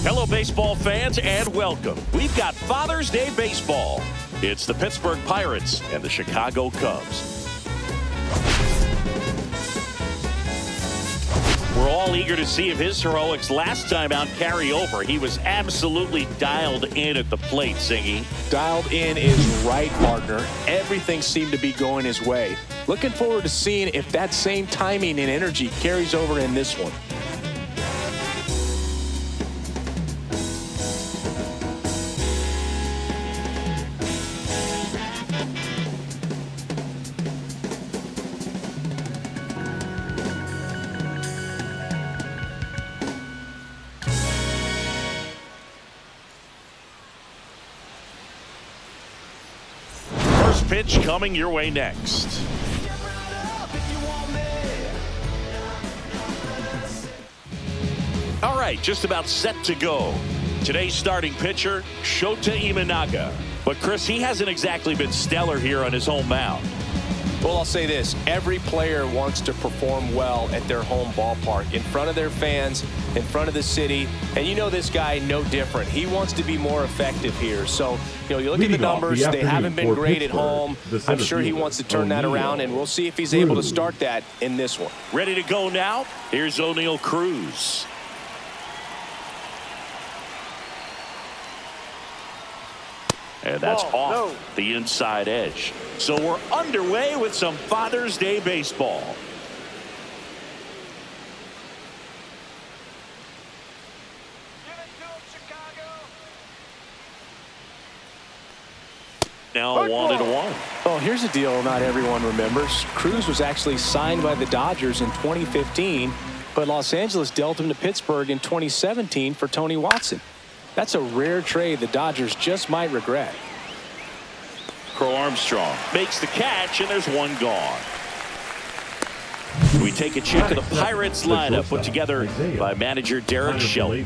Hello, baseball fans, and welcome. We've got Father's Day baseball. It's the Pittsburgh Pirates and the Chicago Cubs. We're all eager to see if his heroics last time out carry over. He was absolutely dialed in at the plate, Singy. Dialed in is right, partner. Everything seemed to be going his way. Looking forward to seeing if that same timing and energy carries over in this one. Pitch coming your way next. All right, just about set to go. Today's starting pitcher, Shota Imanaga. But Chris, he hasn't exactly been stellar here on his home mound. Well, I'll say this. Every player wants to perform well at their home ballpark, in front of their fans, in front of the city. And you know this guy no different. He wants to be more effective here. So, you look at the numbers. They haven't been great at home. I'm sure he wants to turn that around, and we'll see if he's able to start that in this one. Ready to go now? Here's Cruz. And that's off the inside edge. So we're underway with some Father's Day baseball. Now 1-1. Oh, here's a deal not everyone remembers. Cruz was actually signed by the Dodgers in 2015, but Los Angeles dealt him to Pittsburgh in 2017 for Tony Watson. That's a rare trade the Dodgers just might regret. Crow Armstrong makes the catch, and there's one gone. We take a check of the Pirates lineup put together by manager Derek Shelton.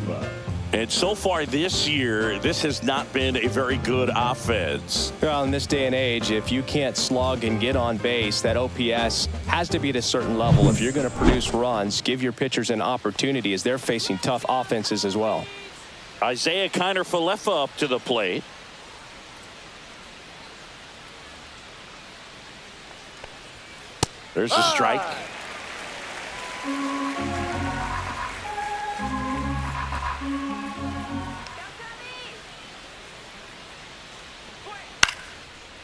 And so far this year, this has not been a very good offense. Well, in this day and age, if you can't slug and get on base, that OPS has to be at a certain level. If you're going to produce runs, give your pitchers an opportunity as they're facing tough offenses as well. Isaiah Kiner-Falefa up to the plate. There's a strike.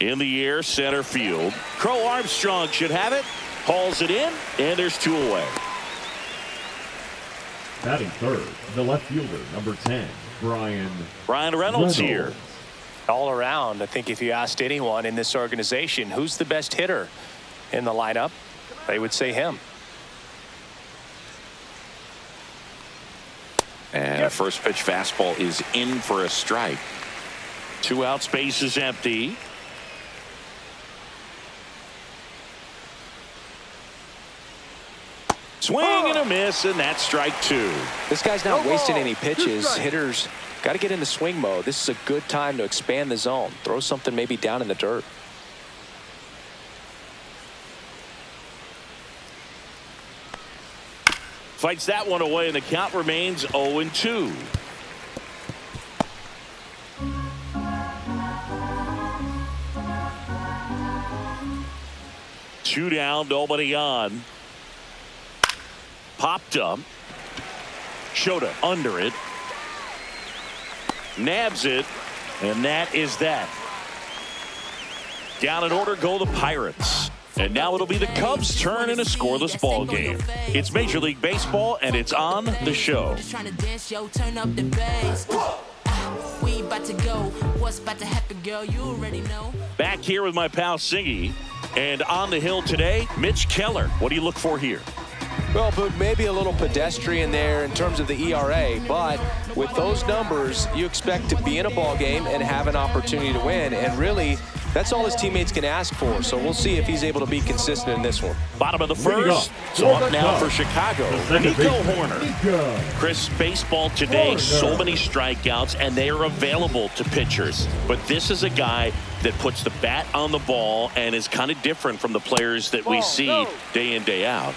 In the air, center field. Crow Armstrong should have it. Hauls it in, and there's two away. Batting third, the left fielder, number 10, Brian Reynolds here. All around, I think if you asked anyone in this organization who's the best hitter in the lineup, they would say him. And a first pitch fastball is in for a strike. 2 outs, base is empty. Swing and a miss, and that's strike 2. This guy's not wasting any pitches. Hitters got to get into swing mode. This is a good time to expand the zone. Throw something maybe down in the dirt. Fights that one away, and the count remains 0-2. Two down, nobody on. Popped up. Shota under it. Nabs it, and that is that. Down in order go the Pirates. And now it'll be the Cubs' turn in a scoreless ball game. It's Major League Baseball, and it's on the show. Back here with my pal Singy. And on the hill today, Mitch Keller. What do you look for here? Well, but maybe a little pedestrian there in terms of the ERA, but with those numbers, you expect to be in a ball game and have an opportunity to win. And really, that's all his teammates can ask for. So we'll see if he's able to be consistent in this one. Bottom of the first. So up now for Chicago, Nico Horner. Chris, baseball today, so many strikeouts, and they are available to pitchers. But this is a guy that puts the bat on the ball and is kind of different from the players that we see day in, day out.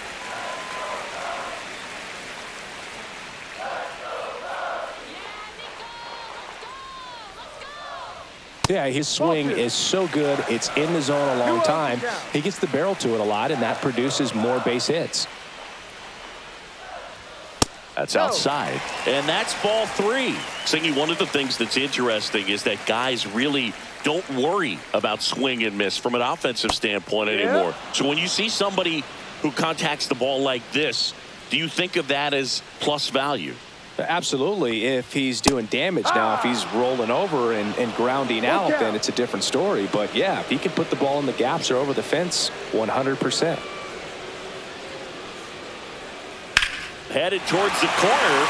Yeah, his swing is so good. It's in the zone a long time. He gets the barrel to it a lot, and that produces more base hits. That's outside. And that's ball 3. Singy, one of the things that's interesting is that guys really don't worry about swing and miss from an offensive standpoint anymore. So when you see somebody who contacts the ball like this, do you think of that as plus value? Absolutely. If he's doing damage now, if he's rolling over and grounding out, then it's a different story. But, yeah, if he can put the ball in the gaps or over the fence, 100%. Headed towards the corner.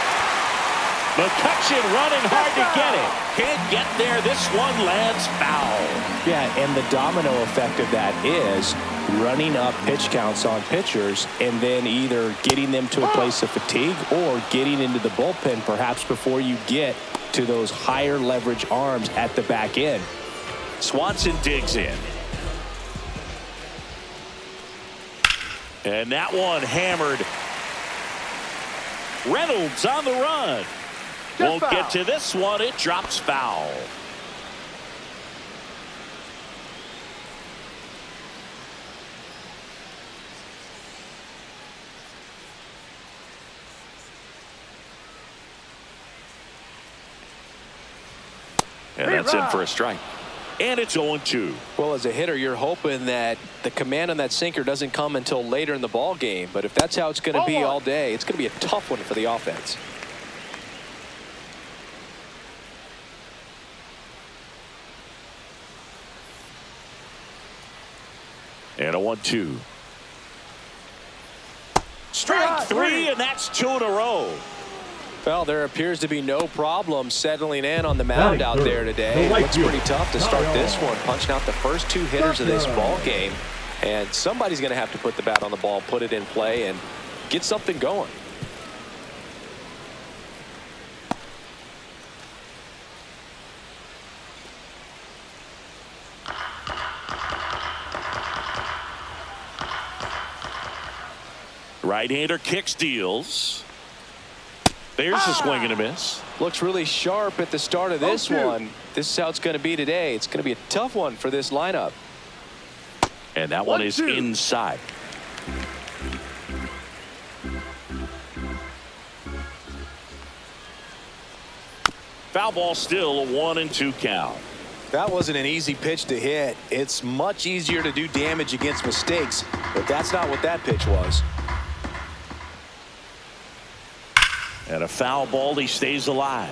McCutcheon running hard to get it. Can't get there. This one lands foul. Yeah, and the domino effect of that is running up pitch counts on pitchers and then either getting them to a place of fatigue or getting into the bullpen perhaps before you get to those higher leverage arms at the back end. Swanson digs in. And that one hammered. Reynolds on the run. Won't get to this one. It drops foul. And that's in for a strike. And it's 0-2. Well, as a hitter, you're hoping that the command on that sinker doesn't come until later in the ball game. But if that's how it's going to be all day, it's going to be a tough one for the offense. And a 1-2. Strike 3, and that's 2 in a row. Well, there appears to be no problem settling in on the mound out there today. It looks pretty tough to start this one, punching out the first 2 hitters of this ball game. And somebody's going to have to put the bat on the ball, put it in play, and get something going. Right-hander kicks, deals. There's a swing and a miss. Looks really sharp at the start of this one. This is how it's going to be today. It's going to be a tough one for this lineup. And that one is inside. Foul ball, still a 1-2 count. That wasn't an easy pitch to hit. It's much easier to do damage against mistakes, but that's not what that pitch was. And a foul ball, he stays alive.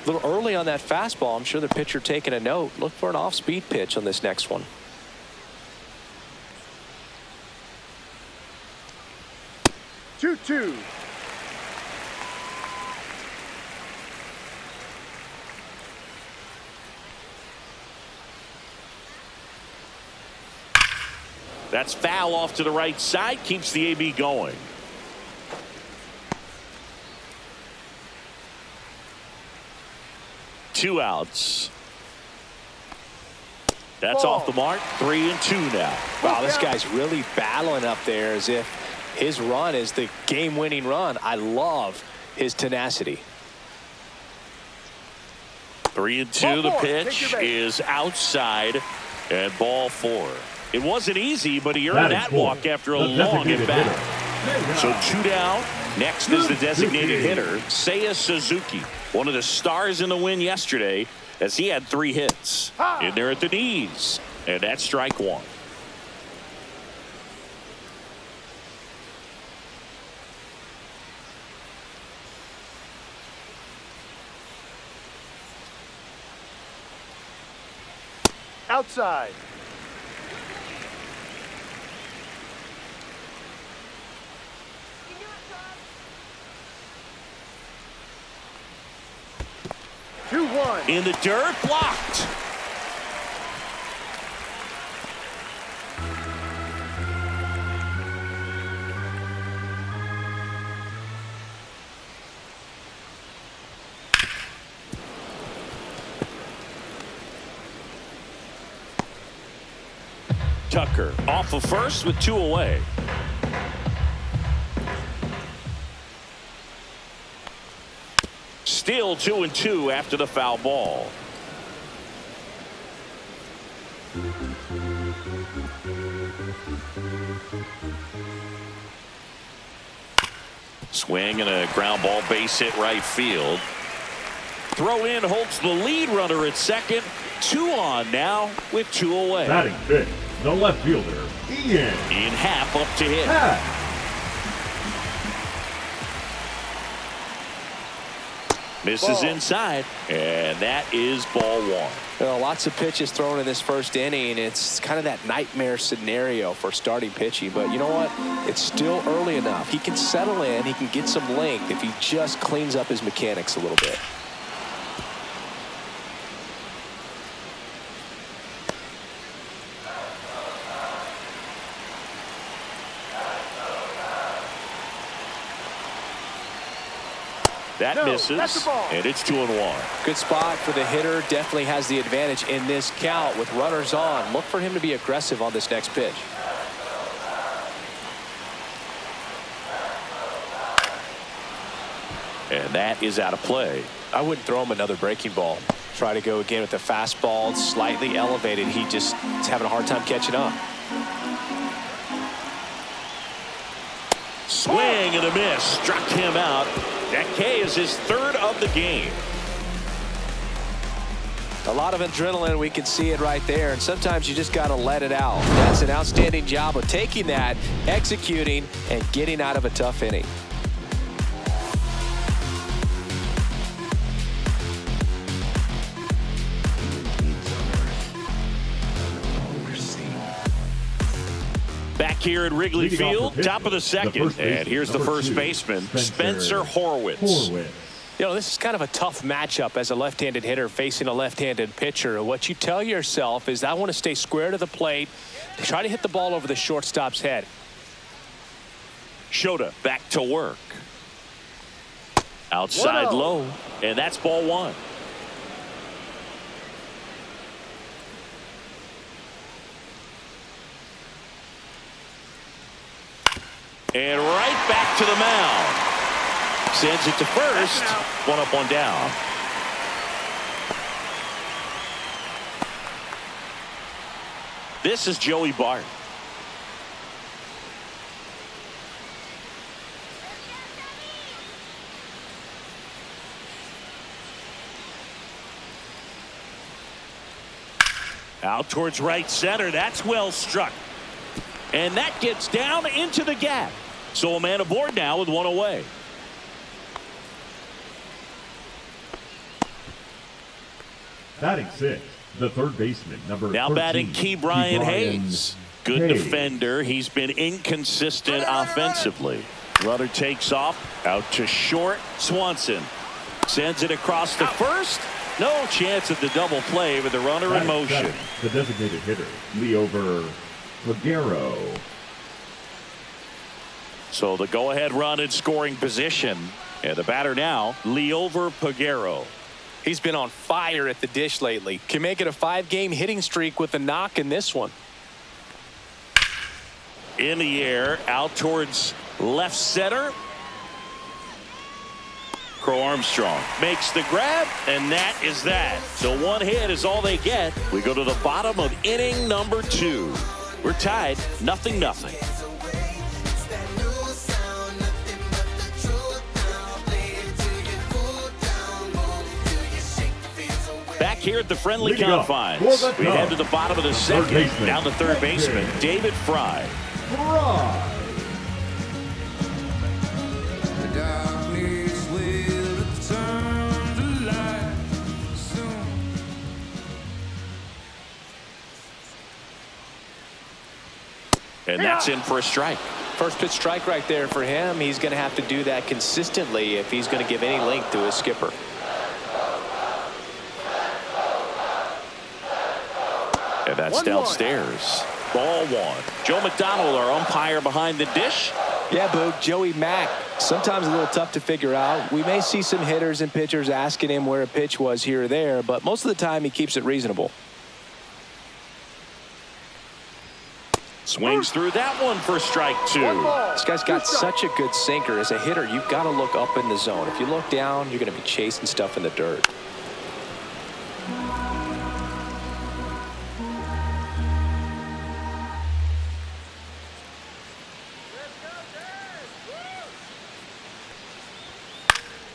A little early on that fastball. I'm sure the pitcher taking a note. Look for an off-speed pitch on this next one. Two. That's foul off to the right side. Keeps the AB going. Two outs. That's off the mark. 3-2 now. Wow, this guy's really battling up there as if his run is the game-winning run. I love his tenacity. 3-2. The pitch is outside, and ball 4. It wasn't easy, but he earned that walk after a long at-bat. So 2 down. Next is the designated hitter, Seiya Suzuki, one of the stars in the win yesterday, as he had 3 hits. In there at the knees, and that's strike 1. Outside. In the dirt, blocked. Tucker off of first with 2 away. Still 2-2 after the foul ball. Swing and a ground ball, base hit right field. Throw in holds the lead runner at second. 2 on now with 2 away. Batting fifth, the left fielder, Ian. In half up to hit. Misses inside, and that is ball 1. Well, lots of pitches thrown in this first inning. It's kind of that nightmare scenario for starting pitching. But you know what? It's still early enough. He can settle in. He can get some length if he just cleans up his mechanics a little bit. That misses, and it's 2-1. Good spot for the hitter. Definitely has the advantage in this count with runners on. Look for him to be aggressive on this next pitch. And that is out of play. I wouldn't throw him another breaking ball. Try to go again with the fastball. It's slightly elevated. He just is having a hard time catching up. Swing and a miss. Struck him out. That K is his 3rd of the game. A lot of adrenaline. We can see it right there. And sometimes you just got to let it out. That's an outstanding job of taking that, executing, and getting out of a tough inning. Back here at Wrigley Field, top of the second. And here's the first baseman, Spencer Horwitz. You know, this is kind of a tough matchup as a left-handed hitter facing a left-handed pitcher. What you tell yourself is, I want to stay square to the plate, try to hit the ball over the shortstop's head. Shota back to work. Outside low, and that's ball 1. And right back to the mound. Sends it to first. 1 up, 1 down. This is Joey Bart. Out towards right center. That's well struck. And that gets down into the gap. So a man aboard now with 1 away. Batting 6th, the 3rd baseman, number now 13, batting Key Brian Hayes. Good defender. He's been inconsistent offensively. Runner takes off. Out to short. Swanson sends it across to first. No chance at the double play with the runner in motion. The designated hitter, Leover Pagero. So the go-ahead run in scoring position. And the batter now, Leover Pagero. He's been on fire at the dish lately. Can make it a 5-game hitting streak with a knock in this one. In the air, out towards left center. Crow Armstrong makes the grab, and that is that. So 1 hit is all they get. We go to the bottom of inning number 2. We're tied 0-0. Back here at the friendly confines, we head to the bottom of the second. Down the 3rd baseman, David Fry. And that's in for a strike. First pitch strike right there for him. He's going to have to do that consistently if he's going to give any length to his skipper. And that's downstairs. Ball 1. Joe McDonald, our umpire behind the dish. Yeah, Boog, Joey Mack, sometimes a little tough to figure out. We may see some hitters and pitchers asking him where a pitch was here or there, but most of the time he keeps it reasonable. Swings through that one for strike 2. This guy's got such a good sinker. As a hitter, you've got to look up in the zone. If you look down, you're going to be chasing stuff in the dirt.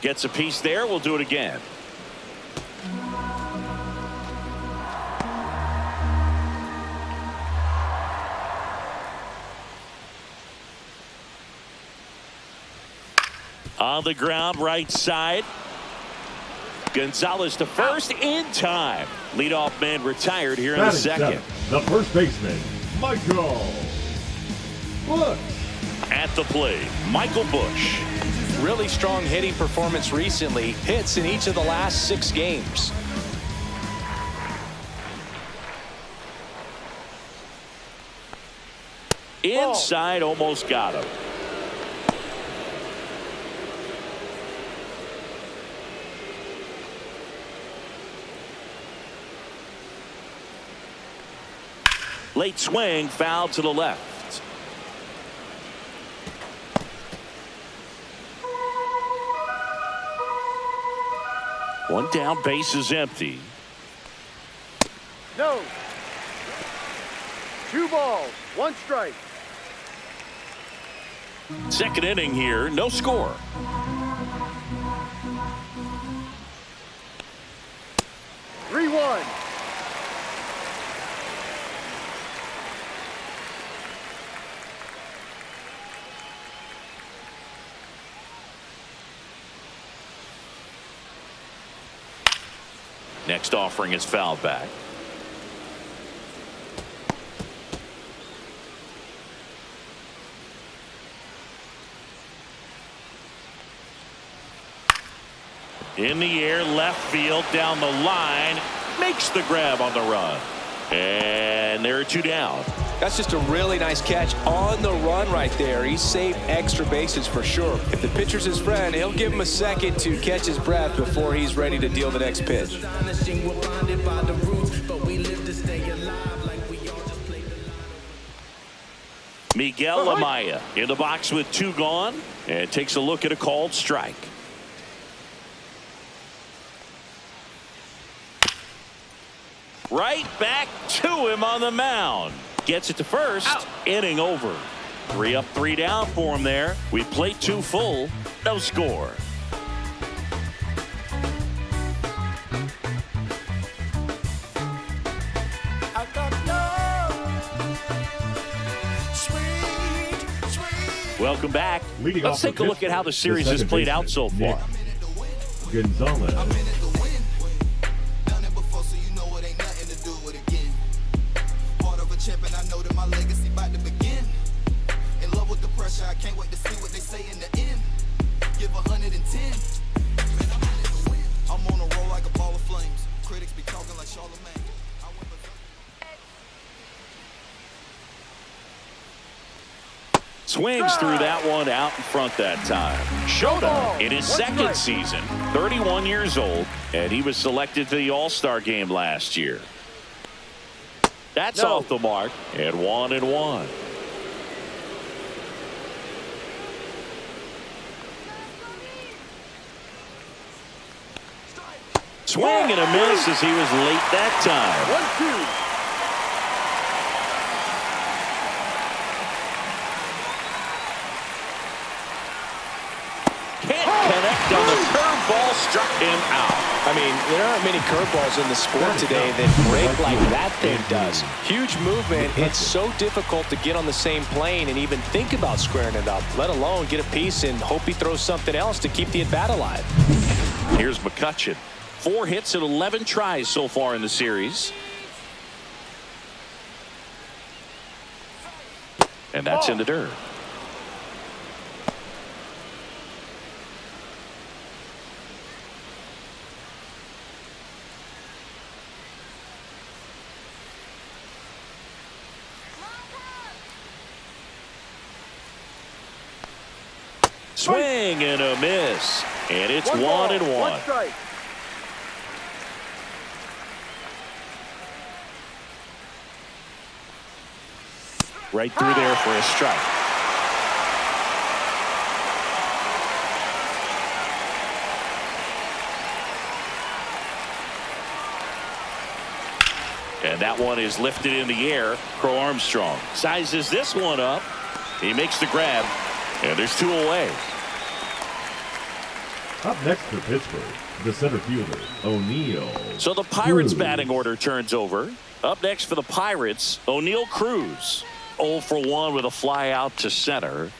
Gets a piece there. We'll do it again. On the ground, right side. Gonzalez to first in time. Leadoff man retired here in the second. The first baseman, Michael Busch. At the plate, Michael Busch. Really strong hitting performance recently. Hits in each of the last 6 games. Inside, almost got him. Late swing, foul to the left. One down, base is empty. No. 2 balls, 1 strike. Second inning here, no score. Three 1. Next offering is fouled back. In the air, left field, down the line, makes the grab on the run. And there are 2 down. That's just a really nice catch on the run right there. He saved extra bases for sure. If the pitcher's his friend, he'll give him a second to catch his breath before he's ready to deal the next pitch. Miguel Amaya in the box with 2 gone and takes a look at a called strike. Right back to him on the mound. Gets it to first. Out. Inning over. 3 up, 3 down for him there. We played 2 full. No score. Welcome back. Let's take a look at how the series has played out so far. Gonzalez. I know that my legacy about to begin. In love with the pressure, I can't wait to see what they say in the end. Give 110. I'm on a roll like a ball of flames. Critics be talking like Charlemagne. Swings through that one out in front that time. Showdown in his second season, 31 years old, and he was selected to the All-Star game last year. That's off the mark, and 1-1. Swing and a miss as he was late that time. 1-2. Can't connect on the curveball, struck him out. I mean, there aren't many curveballs in the sport today that break like that thing does. Huge movement. It's so difficult to get on the same plane and even think about squaring it up, let alone get a piece and hope he throws something else to keep the at-bat alive. Here's McCutchen. 4 hits and 11 tries so far in the series. And that's in the dirt. Swing and a miss, and it's 1-1. 1 strike. Right through there for a strike. And that one is lifted in the air. Crow Armstrong sizes this one up. He makes the grab, and there's 2 away. Up next for Pittsburgh, the center fielder, O'Neill. So the Pirates' Cruz. batting order turns over. Up next for the Pirates, O'Neill Cruz. 0 for 1 with a fly out to center.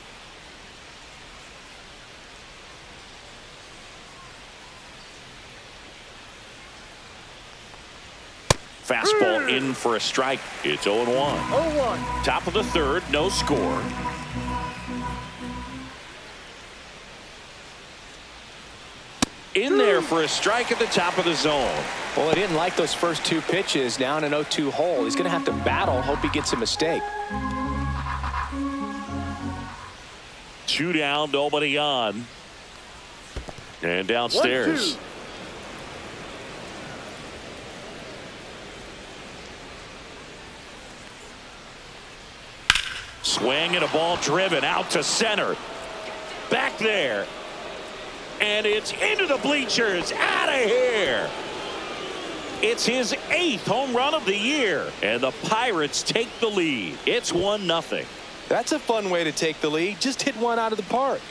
Fastball in for a strike. It's 0-1. 0-1. Top of the third, no score. In there for a strike at the top of the zone. Well, he didn't like those first two pitches. Now in an 0-2 hole. He's going to have to battle. Hope he gets a mistake. 2 down, nobody on. And downstairs. 1-2. Swing and a ball driven out to center. Back there. And it's into the bleachers. Out of here. It's his 8th home run of the year. And the Pirates take the lead. It's 1-0. That's a fun way to take the lead. Just hit one out of the park.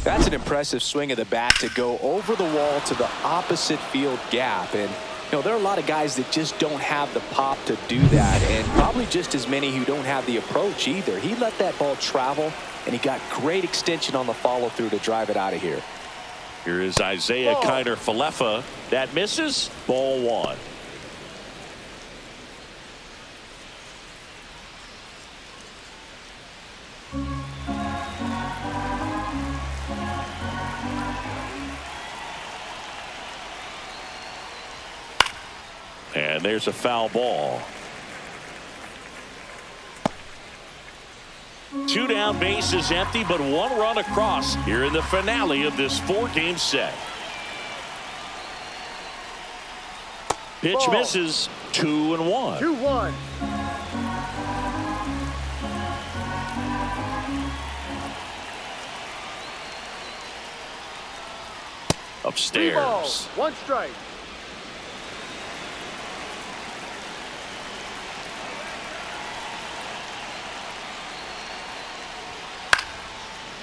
That's an impressive swing of the bat to go over the wall to the opposite field gap. And, you know, there are a lot of guys that just don't have the pop to do that, and probably just as many who don't have the approach either. He let that ball travel, and he got great extension on the follow-through to drive it out of here. Here is Isaiah Kiner-Falefa. That misses. Ball 1. And there's a foul ball. 2 down, bases empty, but 1 run across here in the finale of this 4-game set. Pitch Ball. misses. 2-1. 2-1. Upstairs. 3 balls, 1 strike.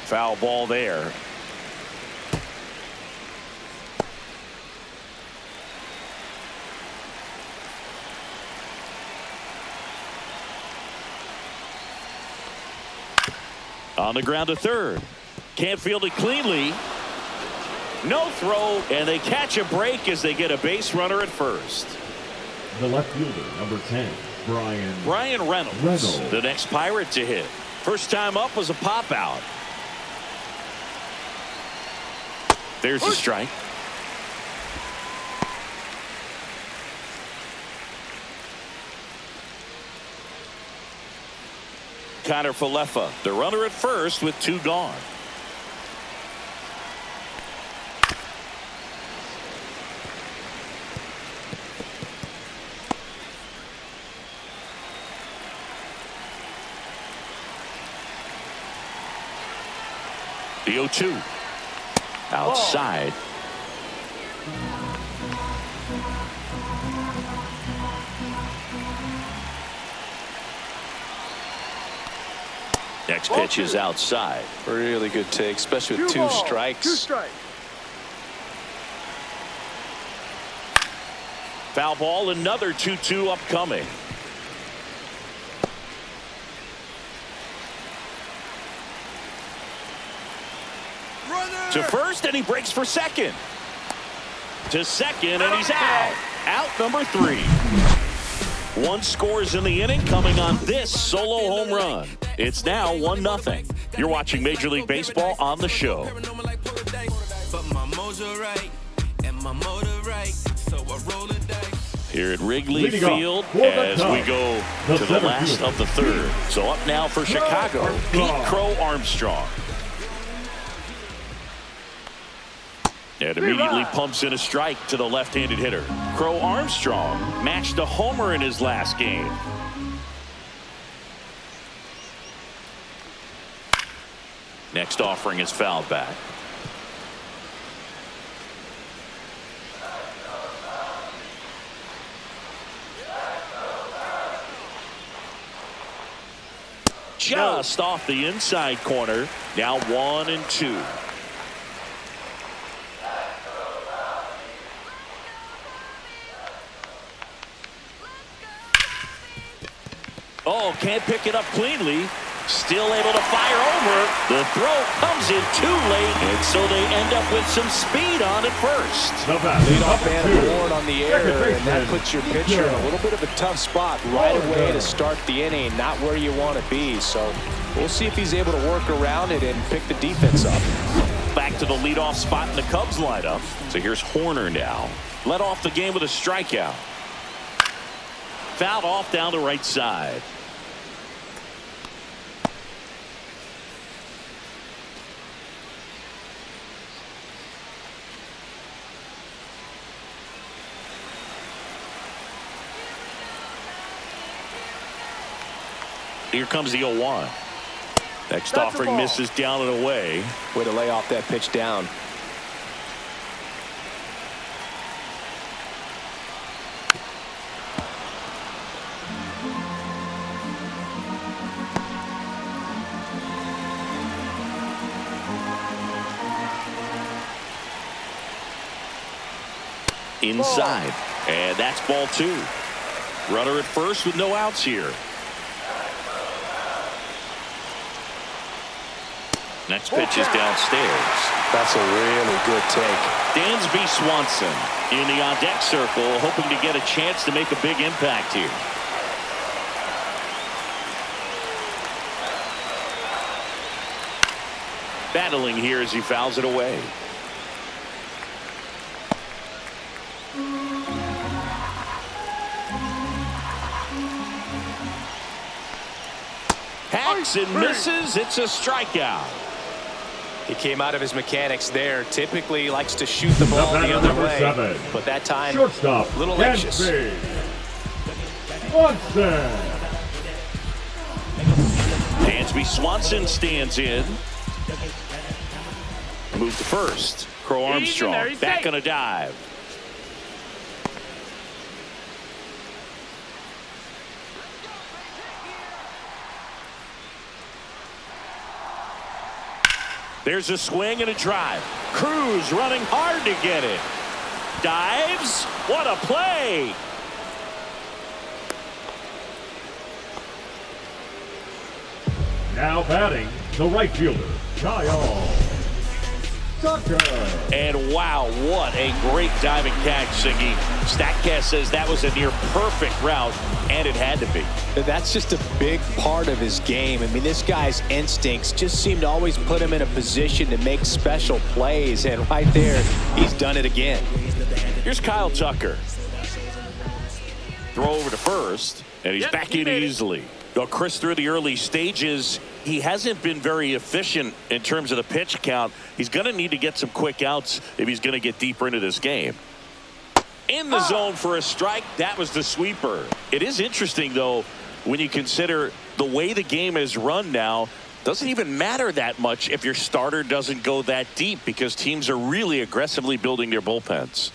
Foul ball there. On the ground to third. Can't field it cleanly. No throw, and they catch a break as they get a base runner at first. The left fielder, number 10, Brian Reynolds, the next Pirate to hit. First time up was a pop out. There's a strike. Kiner-Falefa, the runner at first with 2 gone. The 0-2. Outside. Next pitch is outside. Really good take, especially with 2 strikes. 2 strikes. Foul ball, another 2-2 upcoming. To first, and he breaks for second. To second, and he's out. Out number 3. 1 scores in the inning, coming on this solo home run. It's now 1-0. You're watching Major League Baseball on the show. Here at Wrigley Field as we go to the last of the third. So up now for Chicago, Pete Crow Armstrong. And immediately pumps in a strike to the left-handed hitter. Crow Armstrong matched a homer in his last game. Next offering is fouled back. just off the inside corner. Now 1-2. Oh, can't pick it up cleanly. Still able to fire over. The throw comes in too late, and so they end up with some speed on at first. Leadoff man award on the air, and that puts your pitcher in a little bit of a tough spot right away to start the inning. Not where you want to be, so we'll see if he's able to work around it and pick the defense up. Back to the leadoff spot in the Cubs lineup. So here's Horner now. Led off the game with a strikeout. Fouled off down the right side. Here comes the 0-1. Next offering misses down and away. Way to lay off that pitch down. Inside. And that's ball 2. Runner at first with no outs here. Next pitch is downstairs. That's a really good take. Dansby Swanson in the on-deck circle, hoping to get a chance to make a big impact here. Battling here as he fouls it away. Hacks and misses. It's a strikeout. He came out of his mechanics there. Typically likes to shoot the ball the other way. 7. But that time, shortstop, a little anxious. Dansby Swanson stands in. Move to first. Crow Armstrong back on a dive. There's a swing and a drive. Cruz running hard to get it. Dives. What a play. Now batting, the right fielder, Kyle Tucker. And wow, what a great diving catch, Siggy. StatCast says that was a near perfect route, and it had to be. That's just a big part of his game. I mean, this guy's instincts just seem to always put him in a position to make special plays, and right there, he's done it again. Here's Kyle Tucker. Throw over to first, and he's back in easily. Well, Chris, through the early stages, he hasn't been very efficient in terms of the pitch count. He's going to need to get some quick outs if he's going to get deeper into this game. In the zone for a strike. That was the sweeper. It is interesting, though, when you consider the way the game is run now. Doesn't even matter that much if your starter doesn't go that deep, because teams are really aggressively building their bullpens.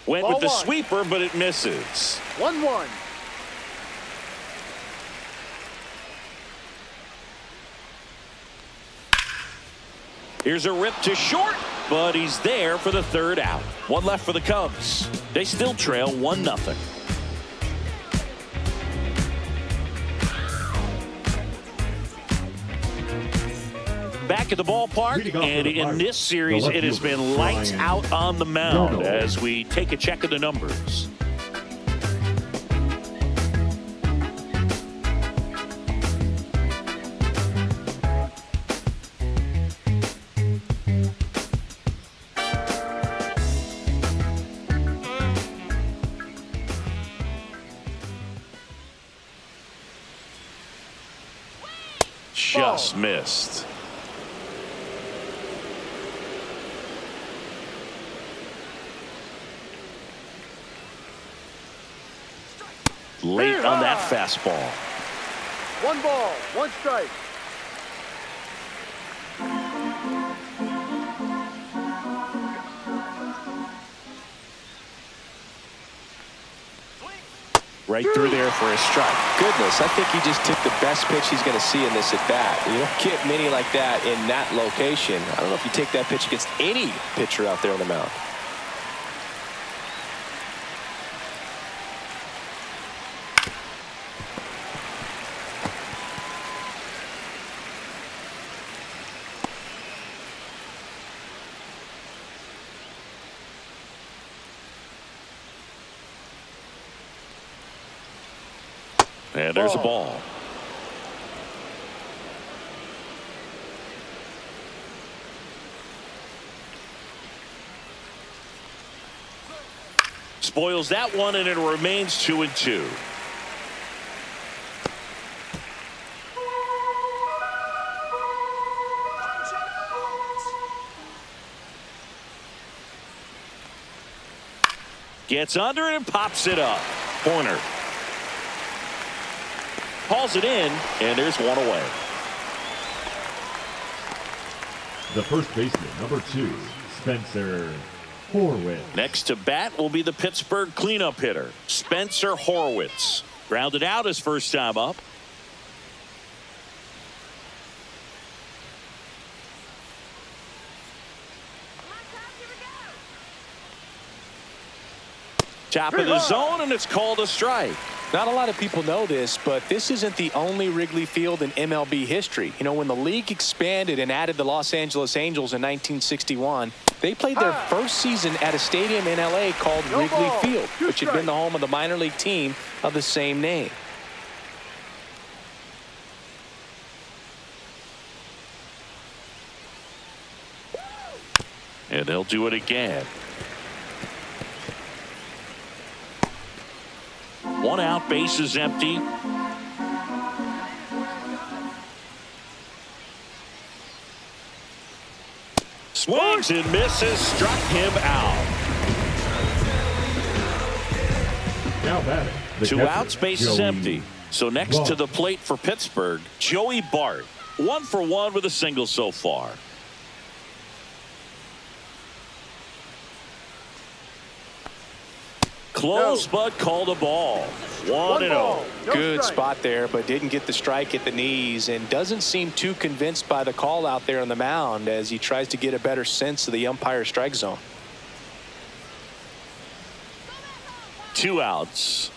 Went with the sweeper, but it misses. 1-1. Here's a rip to short, but he's there for the third out. One left for the Cubs. They still trail 1-0. Back at the ballpark, and in this series, it has been lights out on the mound as we take a check of the numbers. Just missed. Late on that fastball. 1 ball, 1 strike. Right through there for a strike. Goodness, I think he just took the best pitch he's going to see in this at-bat. You don't get many like that in that location. I don't know if you take that pitch against any pitcher out there on the mound. And there's a ball. Spoils that one, and it remains 2-2. Gets under and pops it up. Corner. Calls it in, and there's one away. The first baseman, number 2, Spencer Horwitz. Next to bat will be the Pittsburgh cleanup hitter, Spencer Horwitz. Grounded out his first time up. Top of the zone, and it's called a strike. Not a lot of people know this, but this isn't the only Wrigley Field in MLB history. You know, when the league expanded and added the Los Angeles Angels in 1961, they played their first season at a stadium in L.A. called Wrigley Field, which had been the home of the minor league team of the same name. And they'll do it again. One out, base is empty. Swings and misses, struck him out. Now batting. Two outs, base is empty. So next to the plate for Pittsburgh, Joey Bart. 1 for 1 with a single so far. Close, but called a ball. 1-0. Good spot there, but didn't get the strike at the knees, and doesn't seem too convinced by the call out there on the mound as he tries to get a better sense of the umpire strike zone. 2 outs.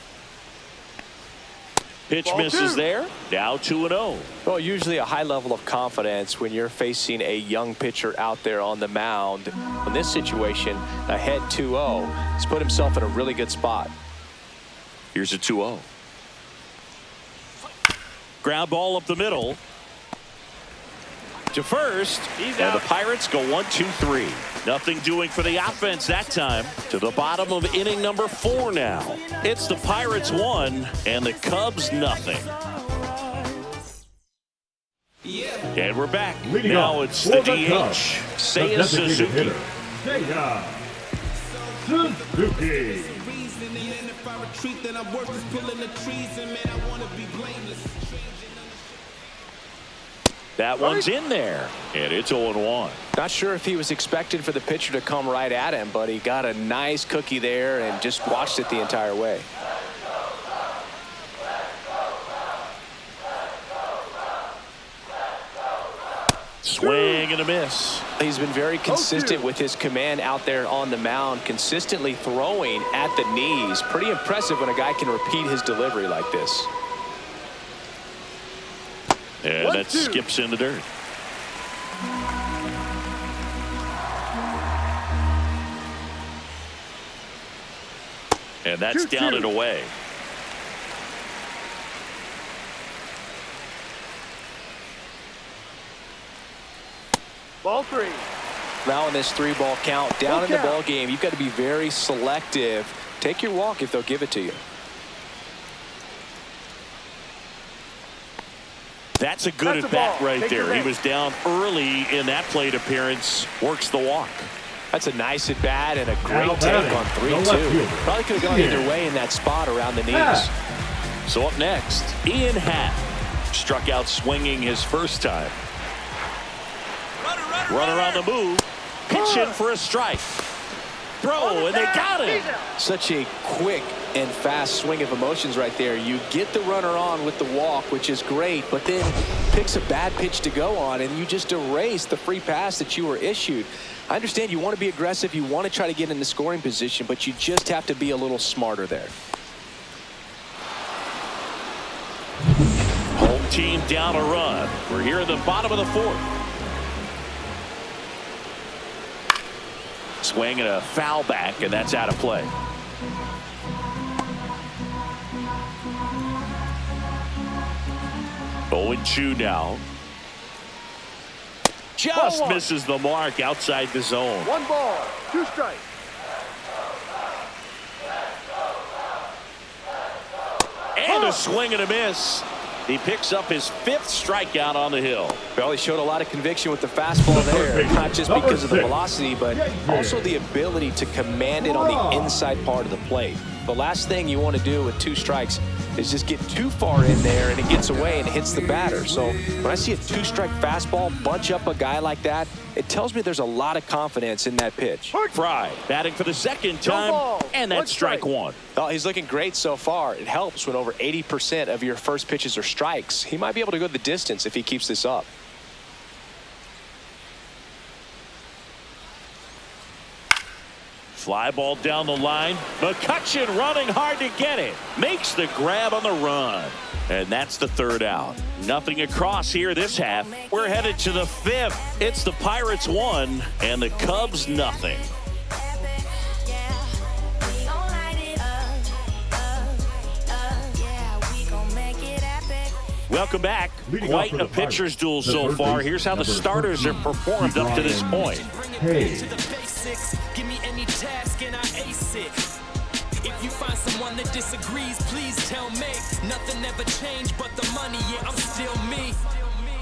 Pitch misses there. Now 2-0. Well, usually a high level of confidence when you're facing a young pitcher out there on the mound. In this situation, ahead 2-0, he's put himself in a really good spot. Here's a 2-0. Ground ball up the middle. To first, and the Pirates go 1-2-3. Nothing doing for the offense that time. To the bottom of inning number 4 now. It's the Pirates 1 and the Cubs nothing. And we're back. Leading now up it's the DH, Cubs, Seiya Suzuki. Seiya Suzuki. That one's in there, and it's 0-1. Not sure if he was expected for the pitcher to come right at him, but he got a nice cookie there and just watched it the entire way. Swing and a miss. He's been very consistent with his command out there on the mound, consistently throwing at the knees. Pretty impressive when a guy can repeat his delivery like this. And that skips in the dirt. And that's down and away. Ball 3. Now in this 3-ball count, down in the ball game, you've got to be very selective. Take your walk if they'll give it to you. That's a good at-bat right there. He was down early in that plate appearance. Works the walk. That's a nice at-bat and a great take on 3-2. Probably could have gone either way in that spot around the knees. So up next, Ian Happ. Struck out swinging his first time. Runner on the move. Pitch in for a strike. Throw, and they got him. Such a quick, and fast swing of emotions right there. You get the runner on with the walk, which is great, but then picks a bad pitch to go on, and you just erase the free pass that you were issued. I understand you want to be aggressive, you want to try to get in the scoring position, but you just have to be a little smarter there. Home team down a run. We're here at the bottom of the fourth. Swing and a foul back, and that's out of play. Oh, 0-2 now. Just misses the mark outside the zone. 1 ball, 2 strikes. And a swing and a miss. He picks up his 5th strikeout on the hill. Well, he showed a lot of conviction with the fastball there, not just because of the velocity, but also the ability to command it on the inside part of the plate. The last thing you want to do with 2 strikes is just get too far in there and it gets away and hits the batter. So when I see a 2-strike fastball bunch up a guy like that, it tells me there's a lot of confidence in that pitch. Fry batting for the 2nd time, and that's strike 1. Well, he's looking great so far. It helps when over 80% of your first pitches are strikes. He might be able to go the distance if he keeps this up. Fly ball down the line. McCutchen running hard to get it. Makes the grab on the run. And that's the 3rd out. Nothing across here this half. We're headed to the 5th. It's the Pirates 1 and the Cubs nothing. Welcome back. Quite a pitcher's duel so far. Here's how the starters have performed up to this point. Give me any task and I ace it. If you find someone that disagrees, please tell me. Nothing ever changed but the money, yeah, I'm still me.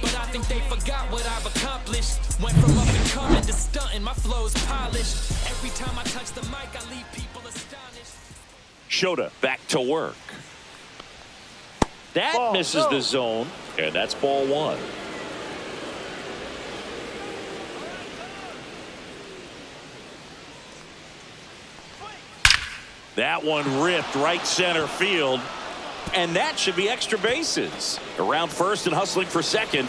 But I think they forgot what I've accomplished. Went from up and coming to stunting, my flow's polished. Every time I touch the mic, I leave people astonished. Shota back to work. That misses the zone, and that's ball 1. That one ripped right center field, and that should be extra bases. Around first and hustling for second.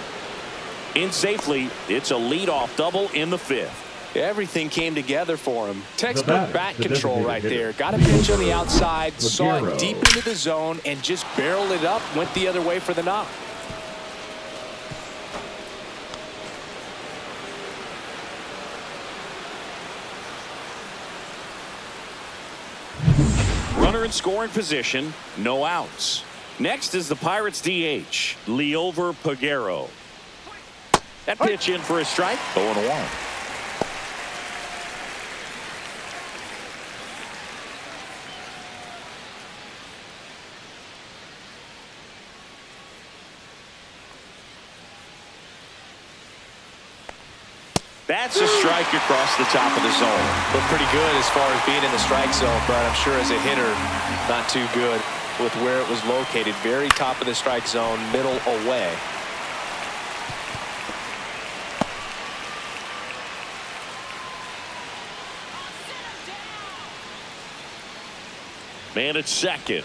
In safely, it's a leadoff double in the 5th. Everything came together for him. Textbook bat control right there. Got a pitch on the outside, saw it deep into the zone, and just barreled it up, went the other way for the knock. Runner in scoring position, no outs. Next is the Pirates DH, Liover Peguero. That pitch in for a strike, 0-1. That's a strike across the top of the zone. Looked pretty good as far as being in the strike zone, but I'm sure as a hitter, not too good with where it was located. Very top of the strike zone, middle away. Man at second.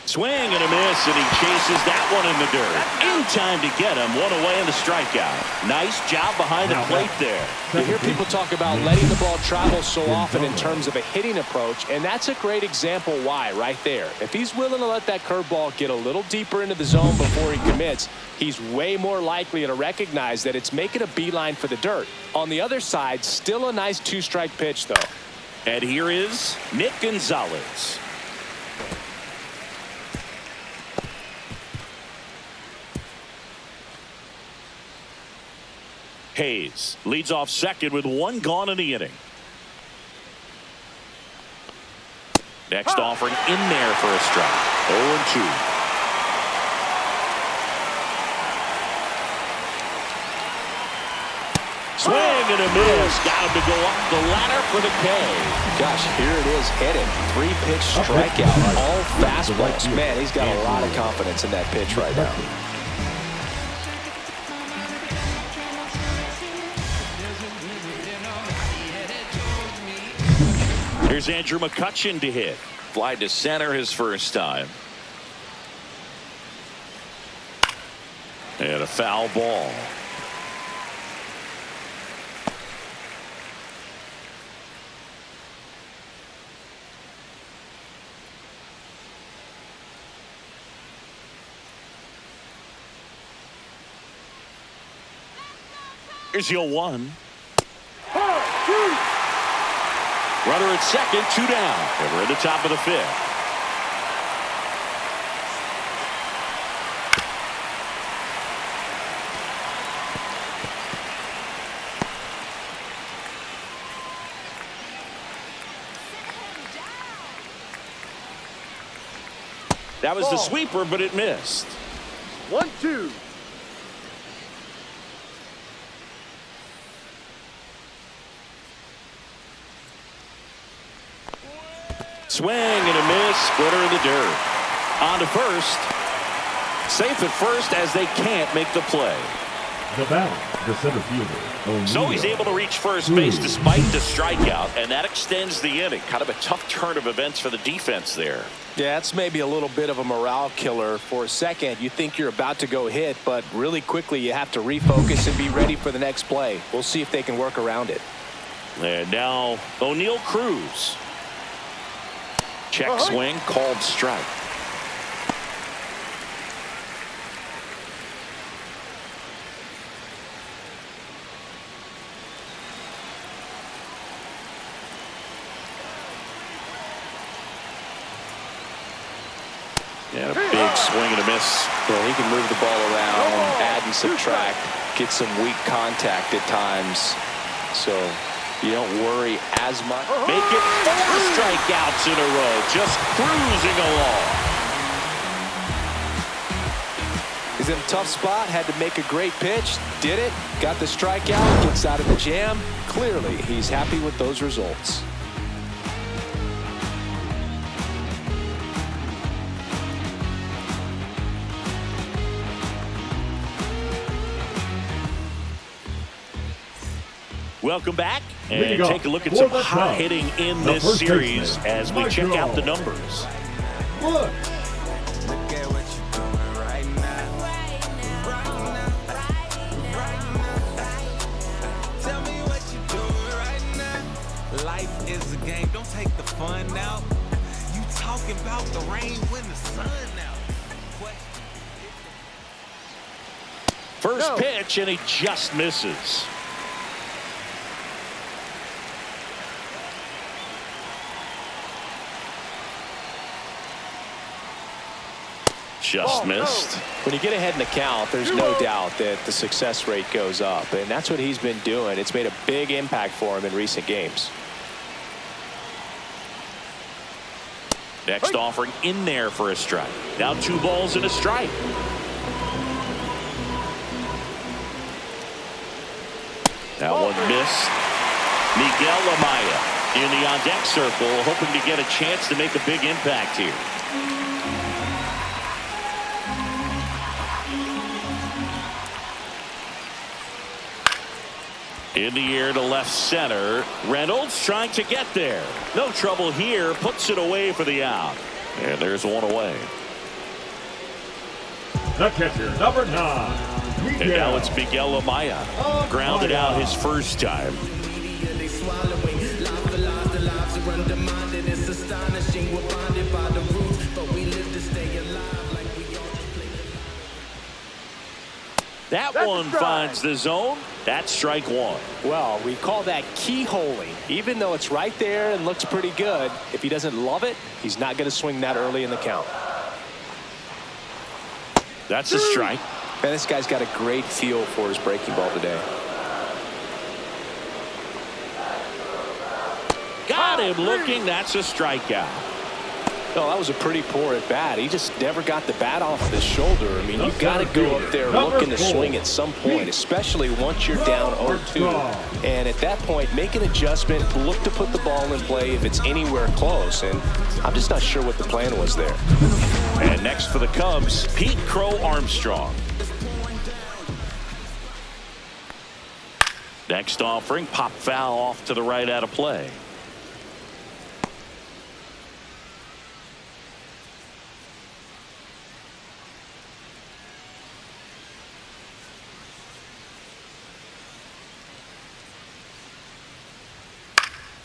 Swing and a miss, and he chases that one in the dirt. In time to get him. One away in the strikeout. Nice job behind the plate there. You hear people talk about letting the ball travel so often in terms of a hitting approach, and that's a great example why right there. If he's willing to let that curveball get a little deeper into the zone before he commits, he's way more likely to recognize that it's making a beeline for the dirt. On the other side, still a nice 2-strike pitch, though. And here is Nick Gonzalez. Hayes leads off second with 1 gone in the inning. Next offering in there for a strike. 0-2. Swing and a miss. Got him to go up the ladder for the K. Gosh, here it is, headed. 3-pitch strikeout. All fastballs. Man, he's got a lot of confidence in that pitch right now. Here's Andrew McCutchen to hit. Fly to center his first time. And a foul ball. Here's your 1. Runner at second, 2 down. And we're at the top of the 5th. That was the sweeper, but it missed. 1-2. Swing and a miss. Splitter in the dirt. On to first. Safe at first as they can't make the play. The batter, the center fielder. So he's able to reach first base despite the strikeout, and that extends the inning. Kind of a tough turn of events for the defense there. Yeah, it's maybe a little bit of a morale killer. For a second, you think you're about to go hit, but really quickly you have to refocus and be ready for the next play. We'll see if they can work around it. And now O'Neill Cruz. Check swing, called strike. And a big swing and a miss. Yeah, he can move the ball around, add and subtract, get some weak contact at times. So you don't worry as much. Make it 4 strikeouts in a row, just cruising along. He's in a tough spot, had to make a great pitch, did it, got the strikeout, gets out of the jam. Clearly, he's happy with those results. Welcome back, and take a look at some hot hitting in this series as we check out the numbers. Look. Life is a game. Don't take the fun now. You talking about the rain when the sun now. First pitch, and he just misses. Just missed. When you get ahead in the count, there's no doubt that the success rate goes up, and that's what he's been doing. It's made a big impact for him in recent games. Next offering in there for a strike. Now 2 balls and a strike. That one missed. Miguel Amaya in the on-deck circle, hoping to get a chance to make a big impact here. In the air to left center. Reynolds trying to get there. No trouble here. Puts it away for the out. And there's one away. The catcher, number 9. And now it's Miguel Amaya. Grounded out his first time. That one finds the zone. That's strike 1. Well, we call that keyholing. Even though it's right there and looks pretty good, if he doesn't love it, he's not going to swing that early in the count. That's a strike. Man, this guy's got a great feel for his breaking ball today. Got him looking. That's a strikeout. No, that was a pretty poor at bat. He just never got the bat off the shoulder. I mean, you've got to go up there looking to swing at some point, especially once you're down 0-2. And at that point, make an adjustment, look to put the ball in play if it's anywhere close. And I'm just not sure what the plan was there. And next for the Cubs, Pete Crow Armstrong. Next offering, pop foul off to the right out of play.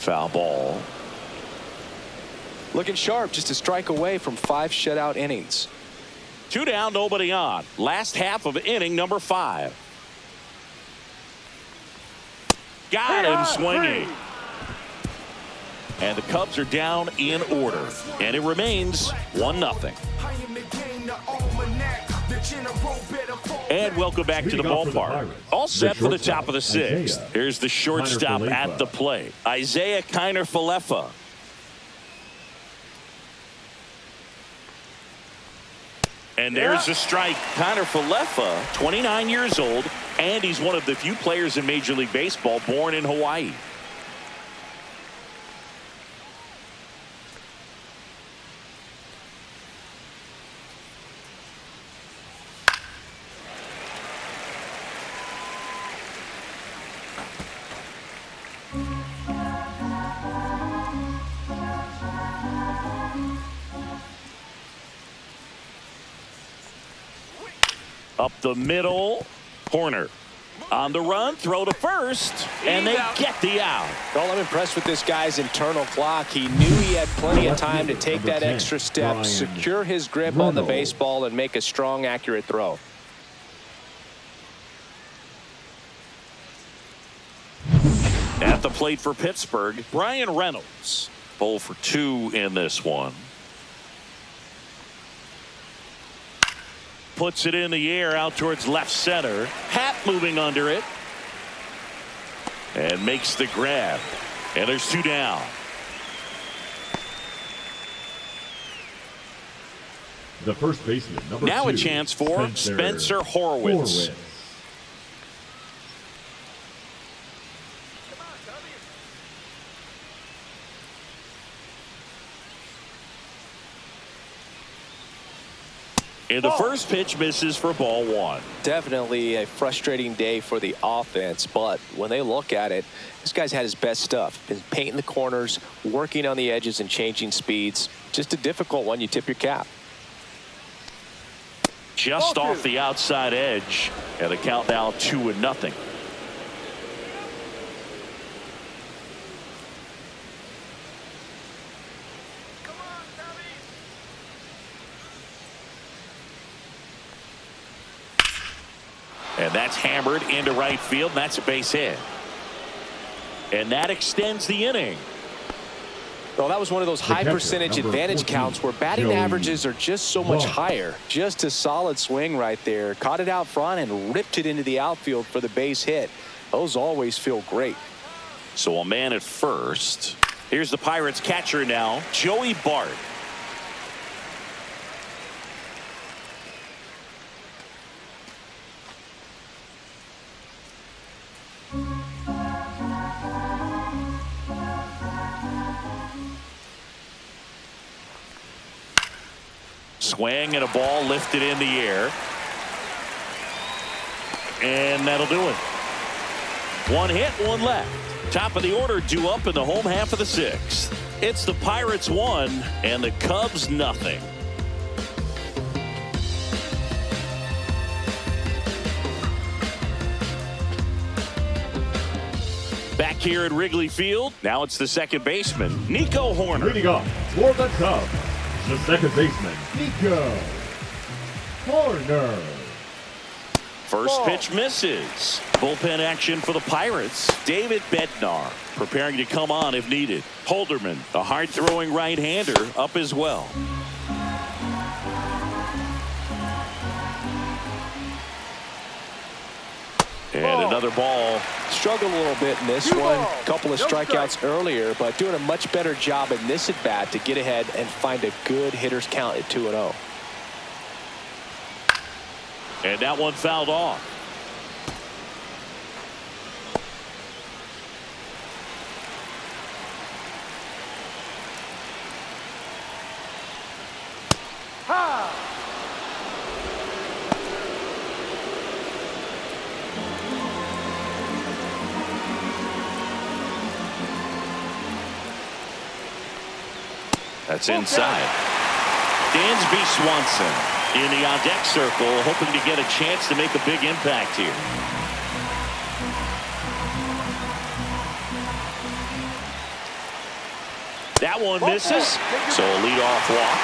Foul ball. Looking sharp, just a strike away from 5 shutout innings. 2 down, nobody on. Last half of inning number 5. Got him swinging. And the Cubs are down in order. And it remains 1-0. And welcome back to the ballpark. All set for the top of the 6th. Here's the shortstop at the plate, Isaiah Kiner-Falefa. And there's a strike. Kiner-Falefa, 29 years old, and he's one of the few players in Major League Baseball born in Hawaii. Up the middle, Horner on the run, throw to first, and they get the out. Well, I'm impressed with this guy's internal clock. He knew he had plenty of time to take that extra step, secure his grip on the baseball, and make a strong, accurate throw. At the plate for Pittsburgh, Brian Reynolds. 0 for 2 in this one. Puts it in the air out towards left center. Hat moving under it. And makes the grab. And there's 2 down. The first baseman, number 2. Now a chance for Spencer Horwitz. And the first pitch misses for ball 1. Definitely a frustrating day for the offense, but when they look at it, this guy's had his best stuff. Been painting the corners, working on the edges, and changing speeds. Just a difficult one. You tip your cap. Just off the outside edge, and the count now 2-0. And that's hammered into right field, and that's a base hit. And that extends the inning. Well, that was one of those high percentage advantage counts where batting averages are just so much higher. Just a solid swing right there. Caught it out front and ripped it into the outfield for the base hit. Those always feel great. So a man at first. Here's the Pirates catcher now, Joey Bart. Swing and a ball lifted in the air. And that'll do it. 1 hit, 1 left. Top of the order due up in the home half of the 6th. It's the Pirates 1 and the Cubs nothing. Back here at Wrigley Field, now it's the second baseman, Nico Horner. Leading off for the Cubs, the second baseman, Nico Horner. First pitch misses. Bullpen action for the Pirates. David Bednar preparing to come on if needed. Holderman, a hard-throwing right-hander, up as well. And another ball. Struggled a little bit in this one. Couple of strikeouts earlier, but doing a much better job in this at-bat to get ahead and find a good hitter's count at 2-0. And that one fouled off. That's inside. Dansby Swanson in the on-deck circle, hoping to get a chance to make a big impact here. That one misses. So a leadoff walk.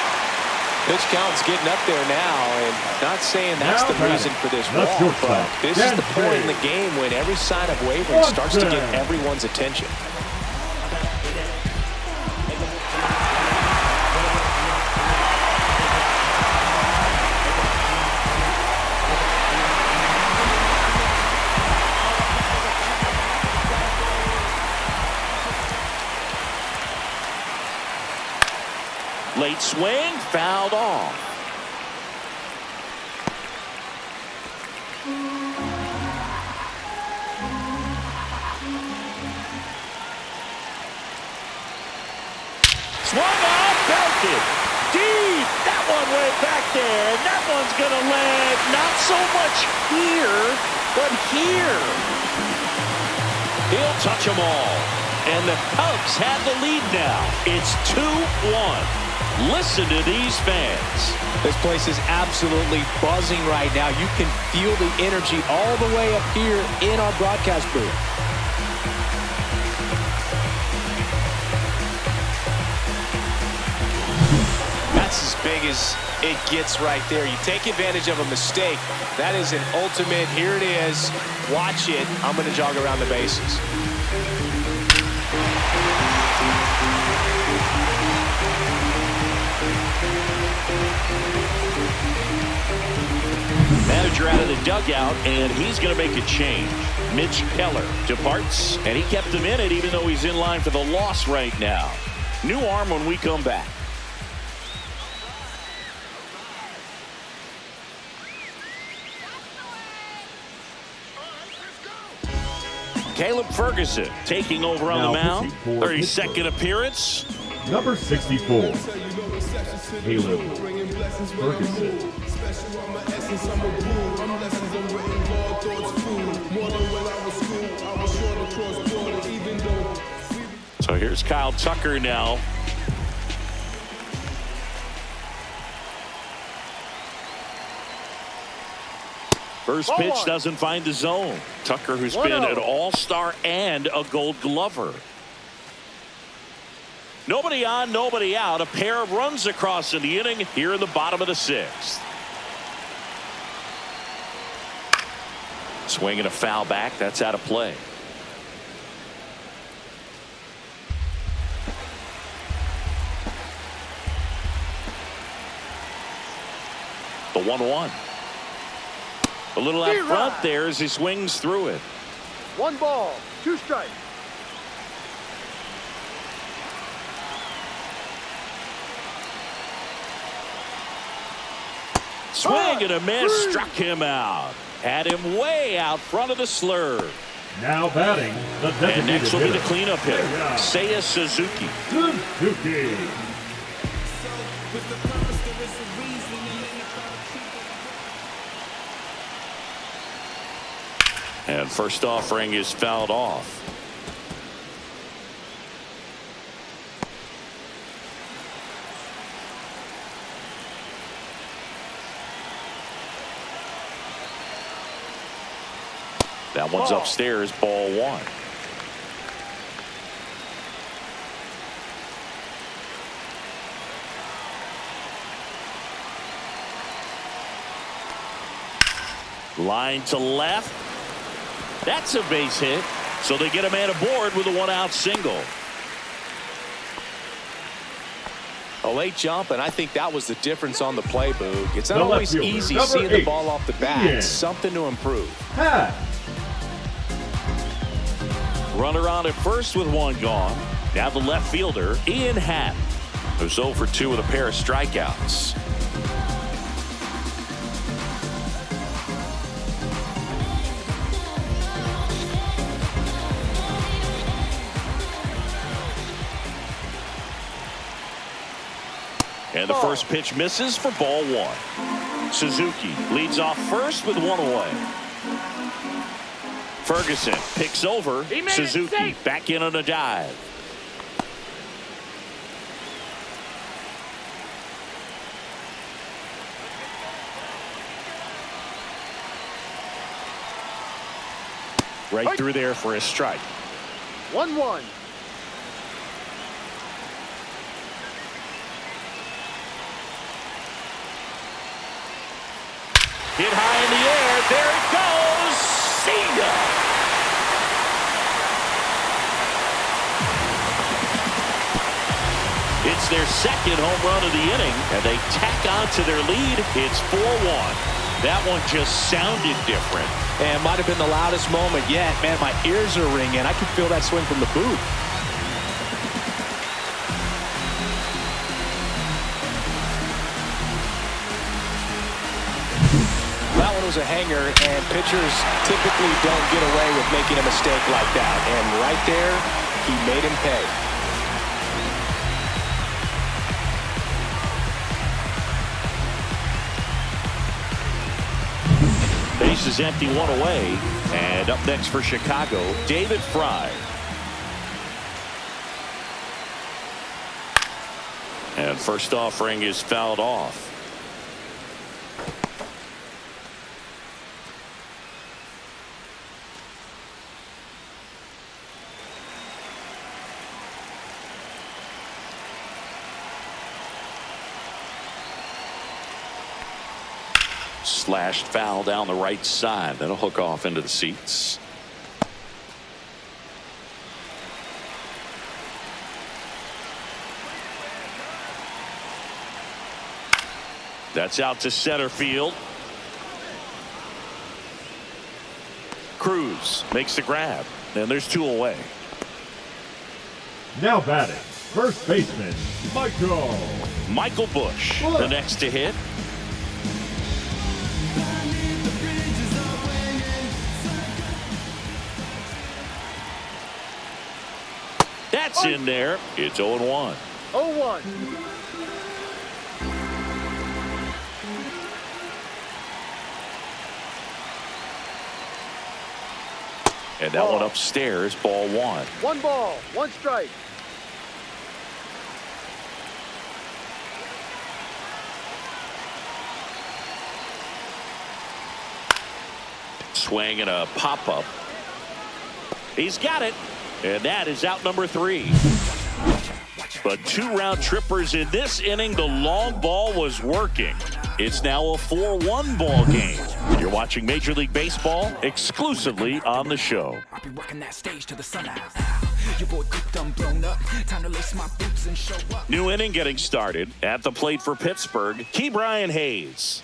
Pitch count's getting up there now, and not saying that's the reason for this walk, but this is the point in the game when every sign of wavering starts to get everyone's attention. Late swing, fouled off. Swung out, belted. Deep. That one way back there. And that one's going to land not so much here, but here. He'll touch them all. And the Cubs have the lead now. It's 2-1. Listen to these fans. This place is absolutely buzzing right now. You can feel the energy all the way up here in our broadcast booth. That's as big as it gets right there. You take advantage of a mistake. That is an ultimate. Here it is. Watch it. I'm going to jog around the bases. Manager out of the dugout, and he's going to make a change. Mitch Keller departs, and he kept him in it even though he's in line for the loss right now. New arm when we come back. Caleb Ferguson taking over on the mound. 32nd appearance. Number 64, Caleb Ferguson. So here's Kyle Tucker now. First pitch doesn't find the zone. Tucker, who's been an all-star and a Gold Glover. Nobody on, nobody out. A pair of runs across in the inning here in the bottom of the 6th. Swing and a foul back. That's out of play. The 1-1. A little out front there as he swings through it. 1 ball, 2 strikes. Swing and a miss, struck him out. Had him way out front of the slur. Now batting, the designated and next will be the hitter. cleanup hitter, Seiya Suzuki. Suzuki. And first offering is fouled off. That one's upstairs, ball 1. Line to left. That's a base hit. So they get a man aboard with a 1-out single. A late jump, and I think that was the difference on the play, Boog. It's not always easy seeing the ball off the bat. It's something to improve. Runner on at first with 1 gone. Now the left fielder, Ian Happ, who's 0 for 2 with a pair of strikeouts. And the first pitch misses for ball 1. Suzuki leads off first with 1 away. Ferguson picks over. Suzuki back in on a dive. Right through there for a strike. 1-1. Hit high in the air. There it goes. See ya. It's their second home run of the inning, and they tack on to their lead. It's 4-1. That one just sounded different. And might have been the loudest moment yet. Man, my ears are ringing. I can feel that swing from the booth. That one was a hanger, and pitchers typically don't get away with making a mistake like that. And right there, he made him pay. Base is empty, one away. And up next for Chicago, David Fry. And first offering is fouled off. Slashed foul down the right side. That'll hook off into the seats. That's out to center field. Cruz makes the grab, and there's two away. Now batting, first baseman, Michael Busch, the next to hit. That's in there. It's 0-1. 0-1. And that one upstairs, ball one. 1 ball, 1 strike. Swing and a pop-up. He's got it. And that is out number 3. But 2 round trippers in this inning. The long ball was working. It's now a 4-1 ball game. You're watching Major League Baseball exclusively on the show. I'll be working that stage to the sunrise. Your boy cooked, I'm blown up. Time to lace my boots and show up. New inning getting started. At the plate for Pittsburgh, Ke'Bryan Hayes.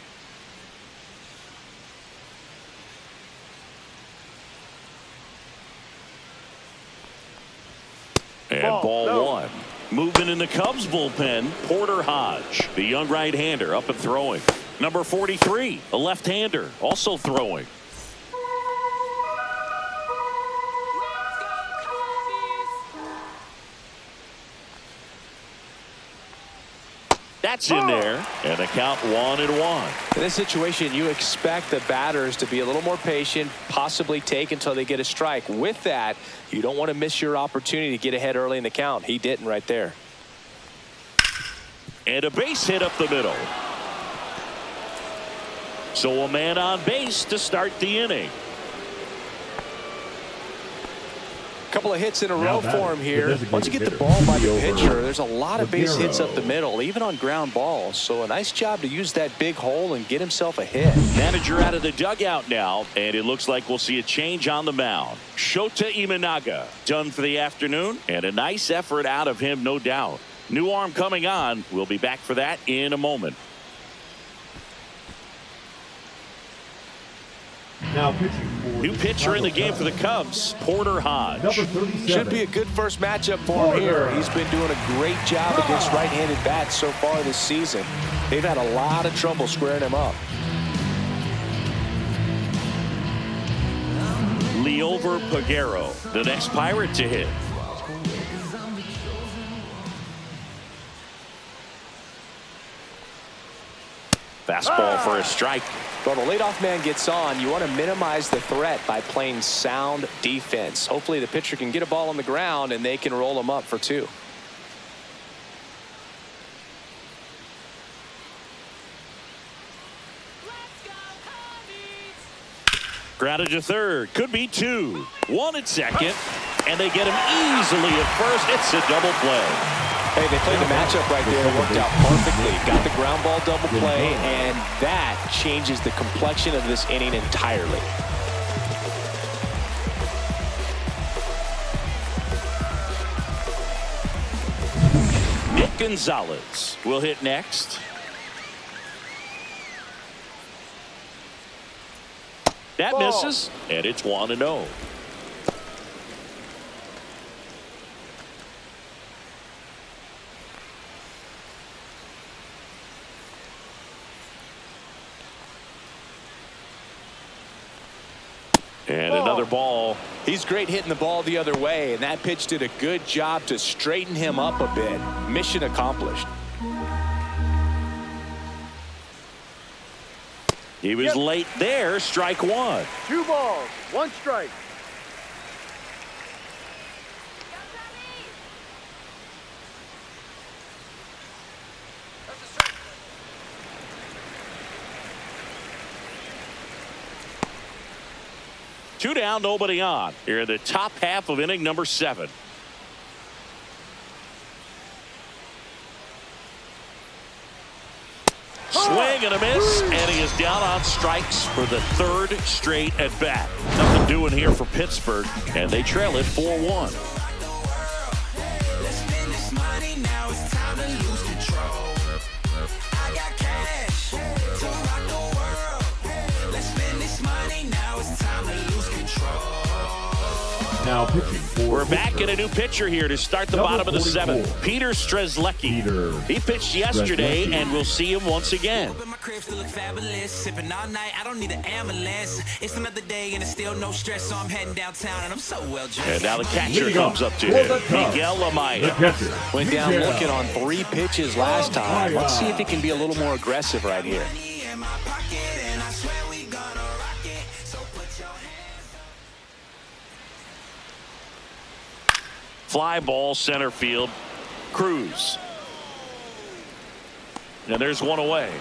And ball one. Moving in the Cubs bullpen, Porter Hodge, the young right-hander, up and throwing. Number 43, a left-hander, also throwing. That's in there, and the count 1-1. In this situation, you expect the batters to be a little more patient, possibly take until they get a strike. With that, you don't want to miss your opportunity to get ahead early in the count. He didn't right there. And a base hit up the middle. So a man on base to start the inning. Couple of hits in a row for him here. Once you get the ball by the pitcher, there's a lot of base hits up the middle, even on ground balls. So a nice job to use that big hole and get himself a hit. Manager out of the dugout now, and it looks like we'll see a change on the mound. Shota Imanaga done for the afternoon, and a nice effort out of him, no doubt. New arm coming on. We'll be back for that in a moment. Now pitching for new pitcher in the game for the Cubs, Porter Hodge. Number 37. Should be a good first matchup for him here. He's been doing a great job against right-handed bats so far this season. They've had a lot of trouble squaring him up. Liover Peguero, the next Pirate to hit. Fastball for a strike. Well, the leadoff man gets on. You want to minimize the threat by playing sound defense. Hopefully the pitcher can get a ball on the ground and they can roll him up for 2. Grounded to third. Could be 2. 1 at second. And they get him easily at first. It's a double play. Hey, they played the matchup right there. It worked out perfectly. Got the ground ball double play, and that changes the complexion of this inning entirely. Gonzalez will hit next. That Ball. misses, and it's 1-0. And another ball. He's great hitting the ball the other way, and that pitch did a good job to straighten him up a bit. Mission accomplished. He was late there. Strike one. 2 balls, 1 strike. Two down, nobody on. Here in the top half of inning number 7. Swing and a miss, and he is down on strikes for the 3rd straight at bat. Nothing doing here for Pittsburgh, and they trail it 4-1. Now pitching for We're back in a new pitcher here to start the bottom of the 7th. Peter Strzelecki. He pitched yesterday, and we'll see him once again. My crib still look fabulous. Sipping all night, I don't need an ambulance. It's another day and it's still no stress, so I'm heading downtown and I'm so well dressed. And now the catcher comes up to him. Miguel Amaya. Went down looking on 3 pitches last time. Let's see if he can be a little more aggressive right here. Fly ball center field. Cruz. And there's one away.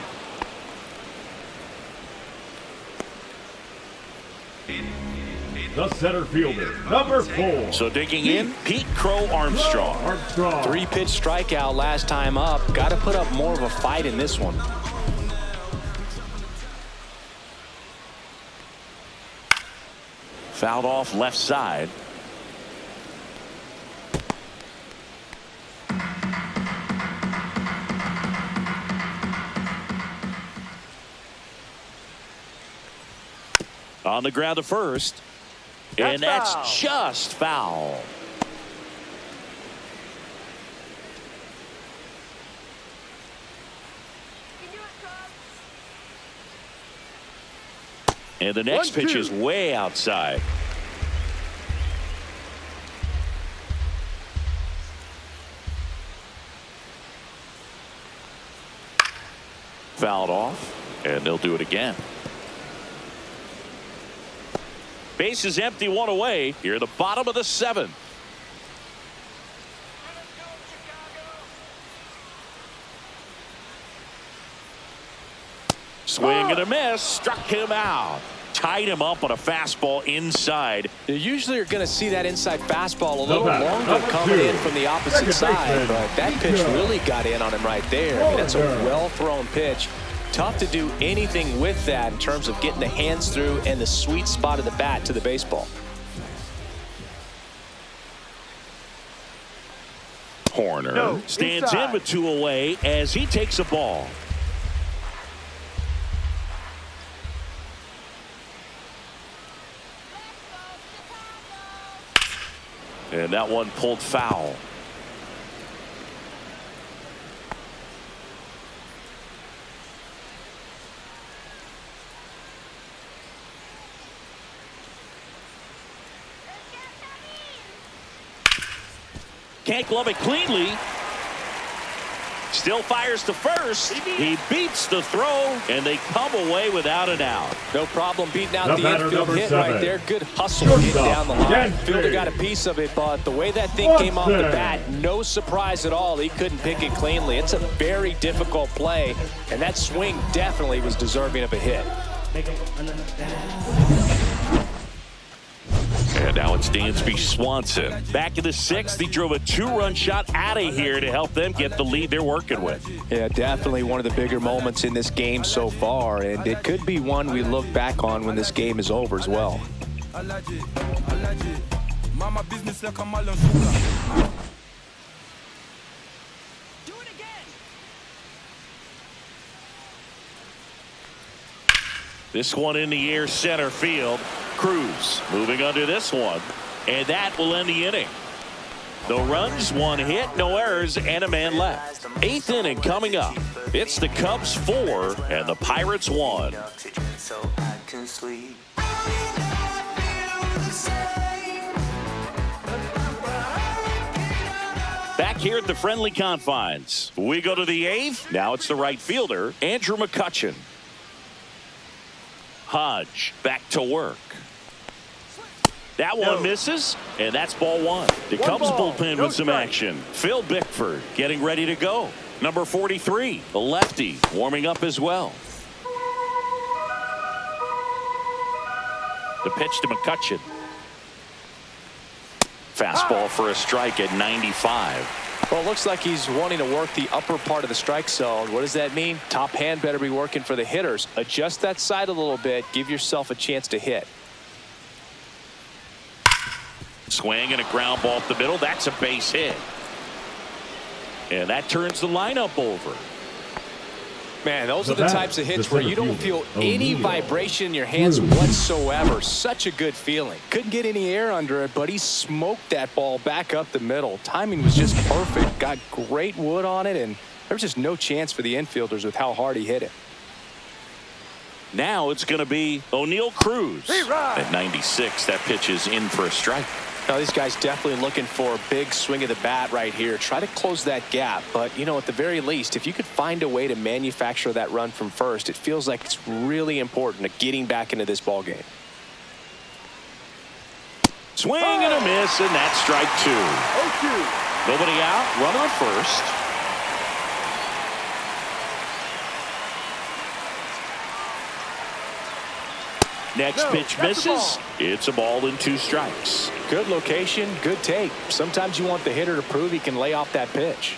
the center fielder, number 4. So digging in, Pete Crow Armstrong. 3-pitch strikeout last time up. Got to put up more of a fight in this one. Fouled off left side. On the ground to first. And that's just foul. And the next pitch is way outside. Fouled off, and they'll do it again. Base is empty, one away. Here at the bottom of the 7th. Swing and a miss. Struck him out. Tied him up on a fastball inside. You usually are going to see that inside fastball a little longer coming in from the opposite side, but that pitch really got in on him right there. I mean, that's a well-thrown pitch. Tough to do anything with that in terms of getting the hands through and the sweet spot of the bat to the baseball. Horner stands in with 2 away as he takes a ball. And that one pulled foul. Can't glove it cleanly. Still fires to first. He beats the throw, and they come away without an out. No problem beating out the infield hit right there. Good hustle getting down the line. Fielder got a piece of it, but the way that thing came off the bat, no surprise at all. He couldn't pick it cleanly. It's a very difficult play, and that swing definitely was deserving of a hit. And now it's Dansby Swanson. Back in the sixth, he drove a 2-run shot out of here to help them get the lead they're working with. Yeah, definitely one of the bigger moments in this game so far, and it could be one we look back on when this game is over as well. This one in the air, center field. Cruz moving under this one, and that will end the inning. No runs, 1 hit, no errors, and a man left. 8th inning coming up. It's the Cubs 4 and the Pirates 1. Back here at the friendly confines, we go to the 8th. Now it's the right fielder, Andrew McCutchen. Hodge back to work. That one misses, and that's ball 1. The Cubs bullpen with some action. Phil Bickford getting ready to go. Number 43, the lefty, warming up as well. The pitch to McCutchen. Fastball for a strike at 95. Well, it looks like he's wanting to work the upper part of the strike zone. What does that mean? Top hand better be working for the hitters. Adjust that side a little bit. Give yourself a chance to hit. Swing and a ground ball up the middle. That's a base hit. And that turns the lineup over. Man, those are the types of hits where you don't feel any vibration in your hands whatsoever. Such a good feeling. Couldn't get any air under it, but he smoked that ball back up the middle. Timing was just perfect. Got great wood on it, and there's just no chance for the infielders with how hard he hit it. Now it's going to be O'Neal Cruz. At 96, that pitch is in for a strike. Now, these guys definitely looking for a big swing of the bat right here. Try to close that gap. But, you know, at the very least, if you could find a way to manufacture that run from first, it feels like it's really important to getting back into this ball game. Swing and a miss, and that's strike 2. Nobody out, runner at first. Next pitch misses. It's a ball and 2 strikes. Good location, good take. Sometimes you want the hitter to prove he can lay off that pitch.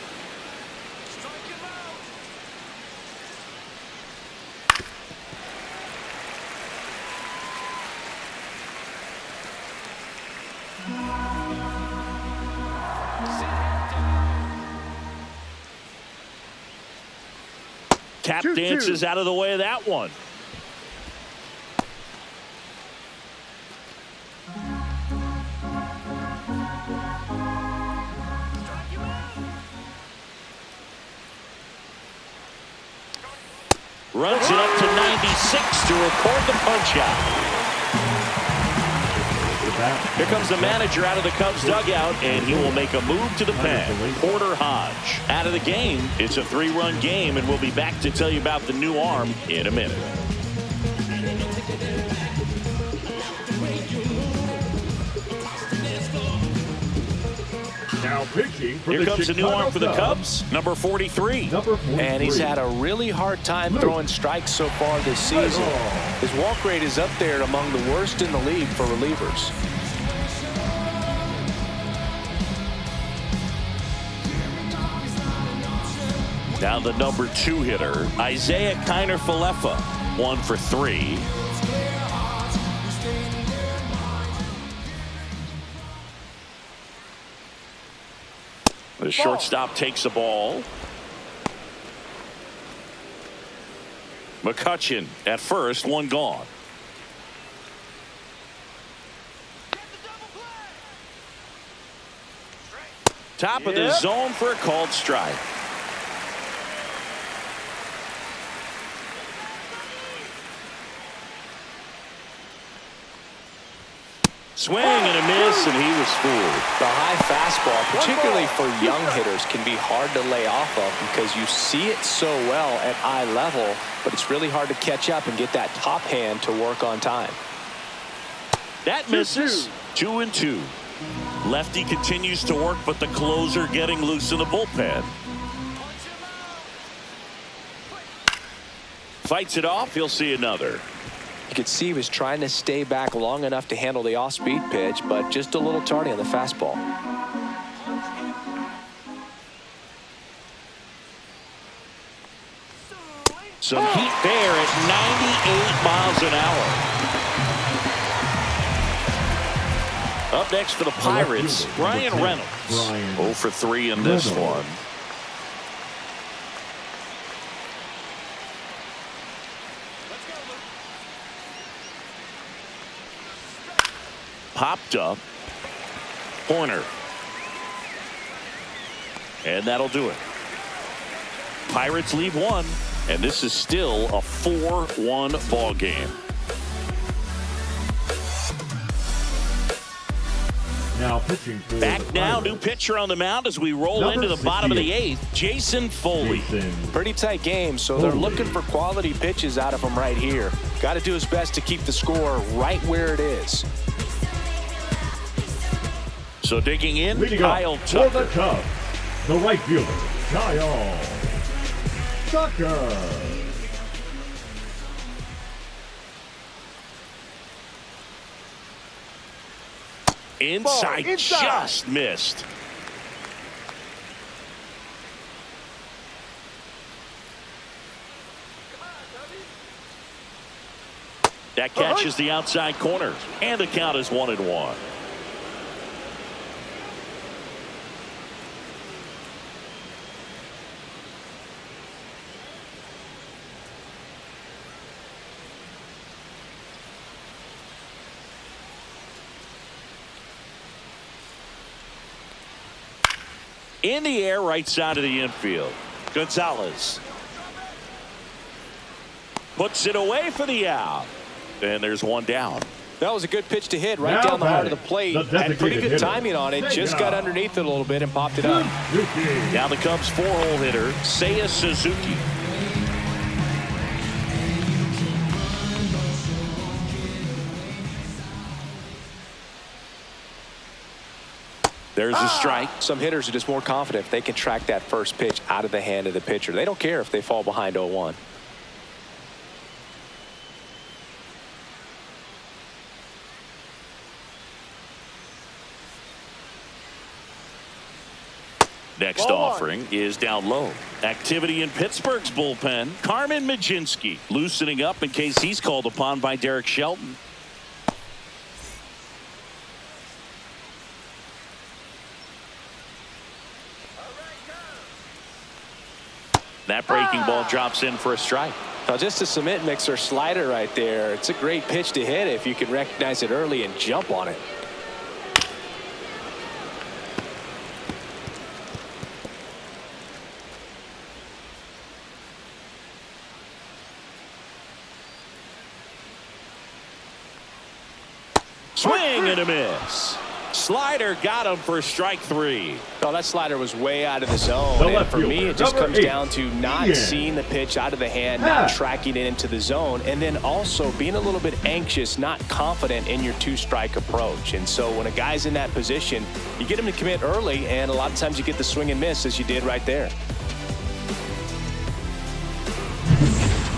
Tap dances out of the way of that one. Runs it up to 96 to record the punch out. Here comes the manager out of the Cubs dugout, and he will make a move to the pen. Porter Hodge out of the game. It's a 3-run game, and we'll be back to tell you about the new arm in a minute. Now pitching for Here comes the new arm for the Cubs, number 43. And he's had a really hard time throwing strikes so far this season. His walk rate is up there among the worst in the league for relievers. Now the number 2 hitter, Isaiah Kiner-Falefa, 1 for 3. The shortstop takes the ball. McCutchen at first, 1 gone. Top of the zone for a called strike. Swing and a miss, and he was fooled. The high fastball, particularly for young hitters, can be hard to lay off of because you see it so well at eye level, but it's really hard to catch up and get that top hand to work on time. That misses. 2-2. Lefty continues to work, but the closer getting loose in the bullpen. Fights it off. He'll see another. You could see he was trying to stay back long enough to handle the off-speed pitch, but just a little tardy on the fastball. Some heat there at 98 miles an hour. Up next for the Pirates, Ryan Reynolds. 0 for 3 in this one. Popped up. Corner. And that'll do it. Pirates lead 1. And this is still a 4-1 ball game. Now pitching for Back now, new pitcher on the mound as we roll into the bottom of the 8th, Jason Foley. Pretty tight game, so they're looking for quality pitches out of him right here. Got to do his best to keep the score right where it is. So digging in, Leading Kyle up Tucker. for the Cubs, the right fielder, Kyle Tucker. Inside, just missed. That catches the outside corner, and the count is 1-1. In the air, right side of the infield. Gonzalez puts it away for the out. And there's one down. That was a good pitch to hit right down the heart of the plate. Had pretty good timing on it. Just got underneath it a little bit and popped it up. Now the Cubs' 4-hole hitter, Seiya Suzuki. There's a strike. Some hitters are just more confident if they can track that first pitch out of the hand of the pitcher. They don't care if they fall behind 0-1. Next offering is down low. Activity in Pittsburgh's bullpen. Carmen Majinski loosening up in case he's called upon by Derek Shelton. That breaking ball drops in for a strike. Now just a cement mixer slider right there. It's a great pitch to hit if you can recognize it early and jump on it. Swing and a miss. Slider got him for strike 3. Oh, that slider was way out of the zone. And for me, it just comes down to not seeing the pitch out of the hand, not tracking it into the zone, and then also being a little bit anxious, not confident in your 2-strike approach. And so when a guy's in that position, you get him to commit early, and a lot of times you get the swing and miss as you did right there.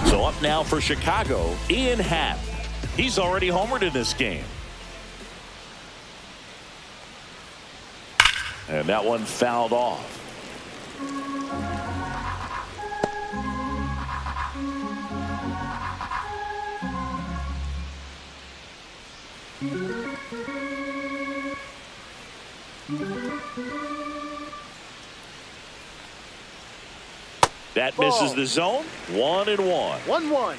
So up now for Chicago, Ian Happ. He's already homered in this game. And that one fouled off. That misses the zone. 1-1. 1-1.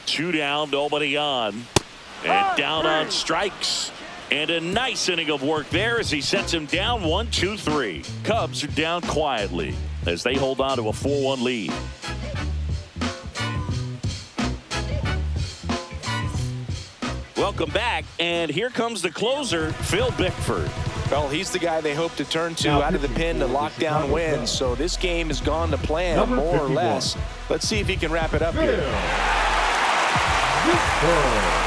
Two down, nobody on. And down on strikes. And a nice inning of work there as he sets him down 1-2-3. Cubs are down quietly as they hold on to a 4-1 lead. Welcome back, and here comes the closer, Phil Bickford. Well, he's the guy they hope to turn to out of the pen to lock down wins. So this game has gone to plan, more or less. Let's see if he can wrap it up here.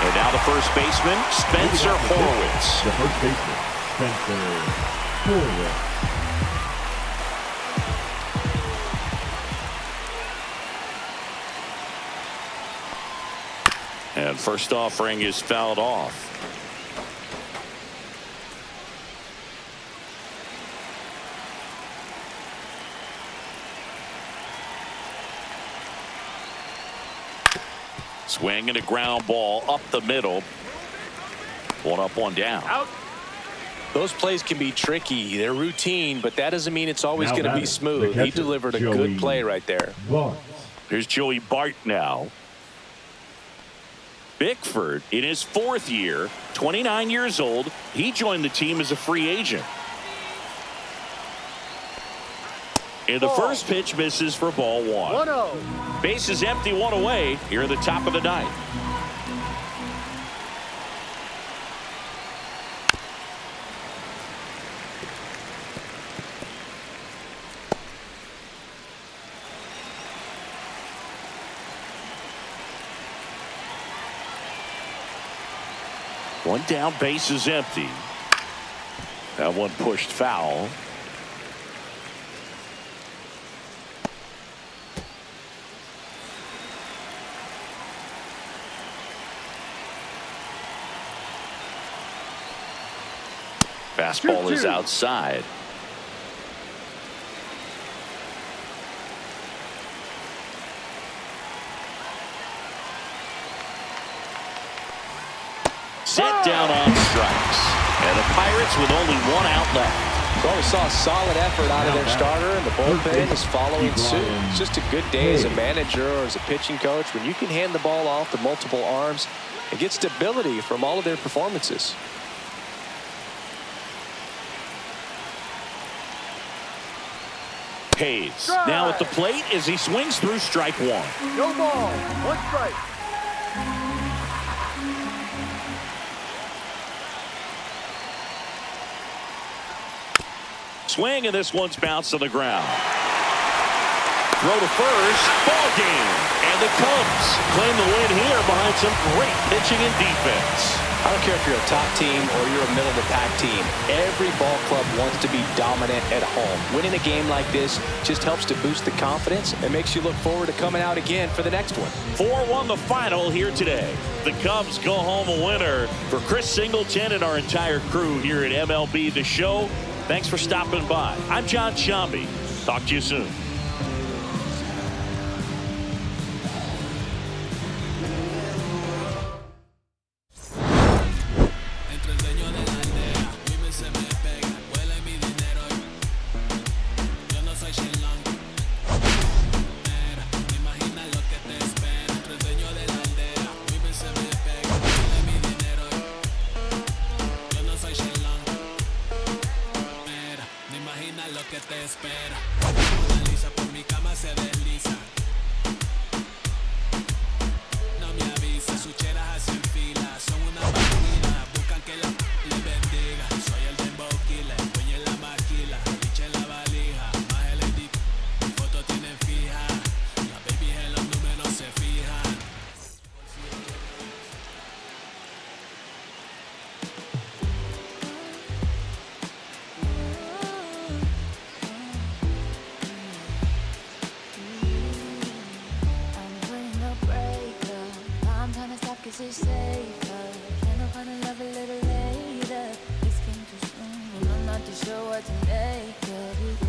And now the first baseman, Spencer Horwitz. The first baseman, Spencer Horwitz. And first offering is fouled off. Swing and a ground ball up the middle. 1 up, 1 down. Out. Those plays can be tricky. They're routine, but that doesn't mean it's always going to be smooth. He delivered a good play right there. Here's Joey Bart now. Bickford in his 4th year, 29 years old. He joined the team as a free agent. And the first pitch misses for ball 1. 1-0. Base is empty, 1 away here at the top of the 9th. One down, base is empty. That one pushed foul. Fastball is outside. Set down on strikes. And the Pirates with only 1 out left. Well, we saw a solid effort out of their starter, and the bullpen is following suit. It's just a good day as a manager or as a pitching coach when you can hand the ball off to multiple arms and get stability from all of their performances. Hayes now at the plate as he swings through strike 1. No ball. 1 strike. Swing, and this one's bounced on the ground. Throw to first, ball game. And the Cubs claim the win here behind some great pitching and defense. I don't care if you're a top team or you're a middle-of-the-pack team. Every ball club wants to be dominant at home. Winning a game like this just helps to boost the confidence and makes you look forward to coming out again for the next one. 4-1 the final here today. The Cubs go home a winner. For Chris Singleton and our entire crew here at MLB The Show, thanks for stopping by. I'm John Shambi. Talk to you soon. It's safer. Can I find a love a little later? This came too soon, and I'm not too sure what to make of it.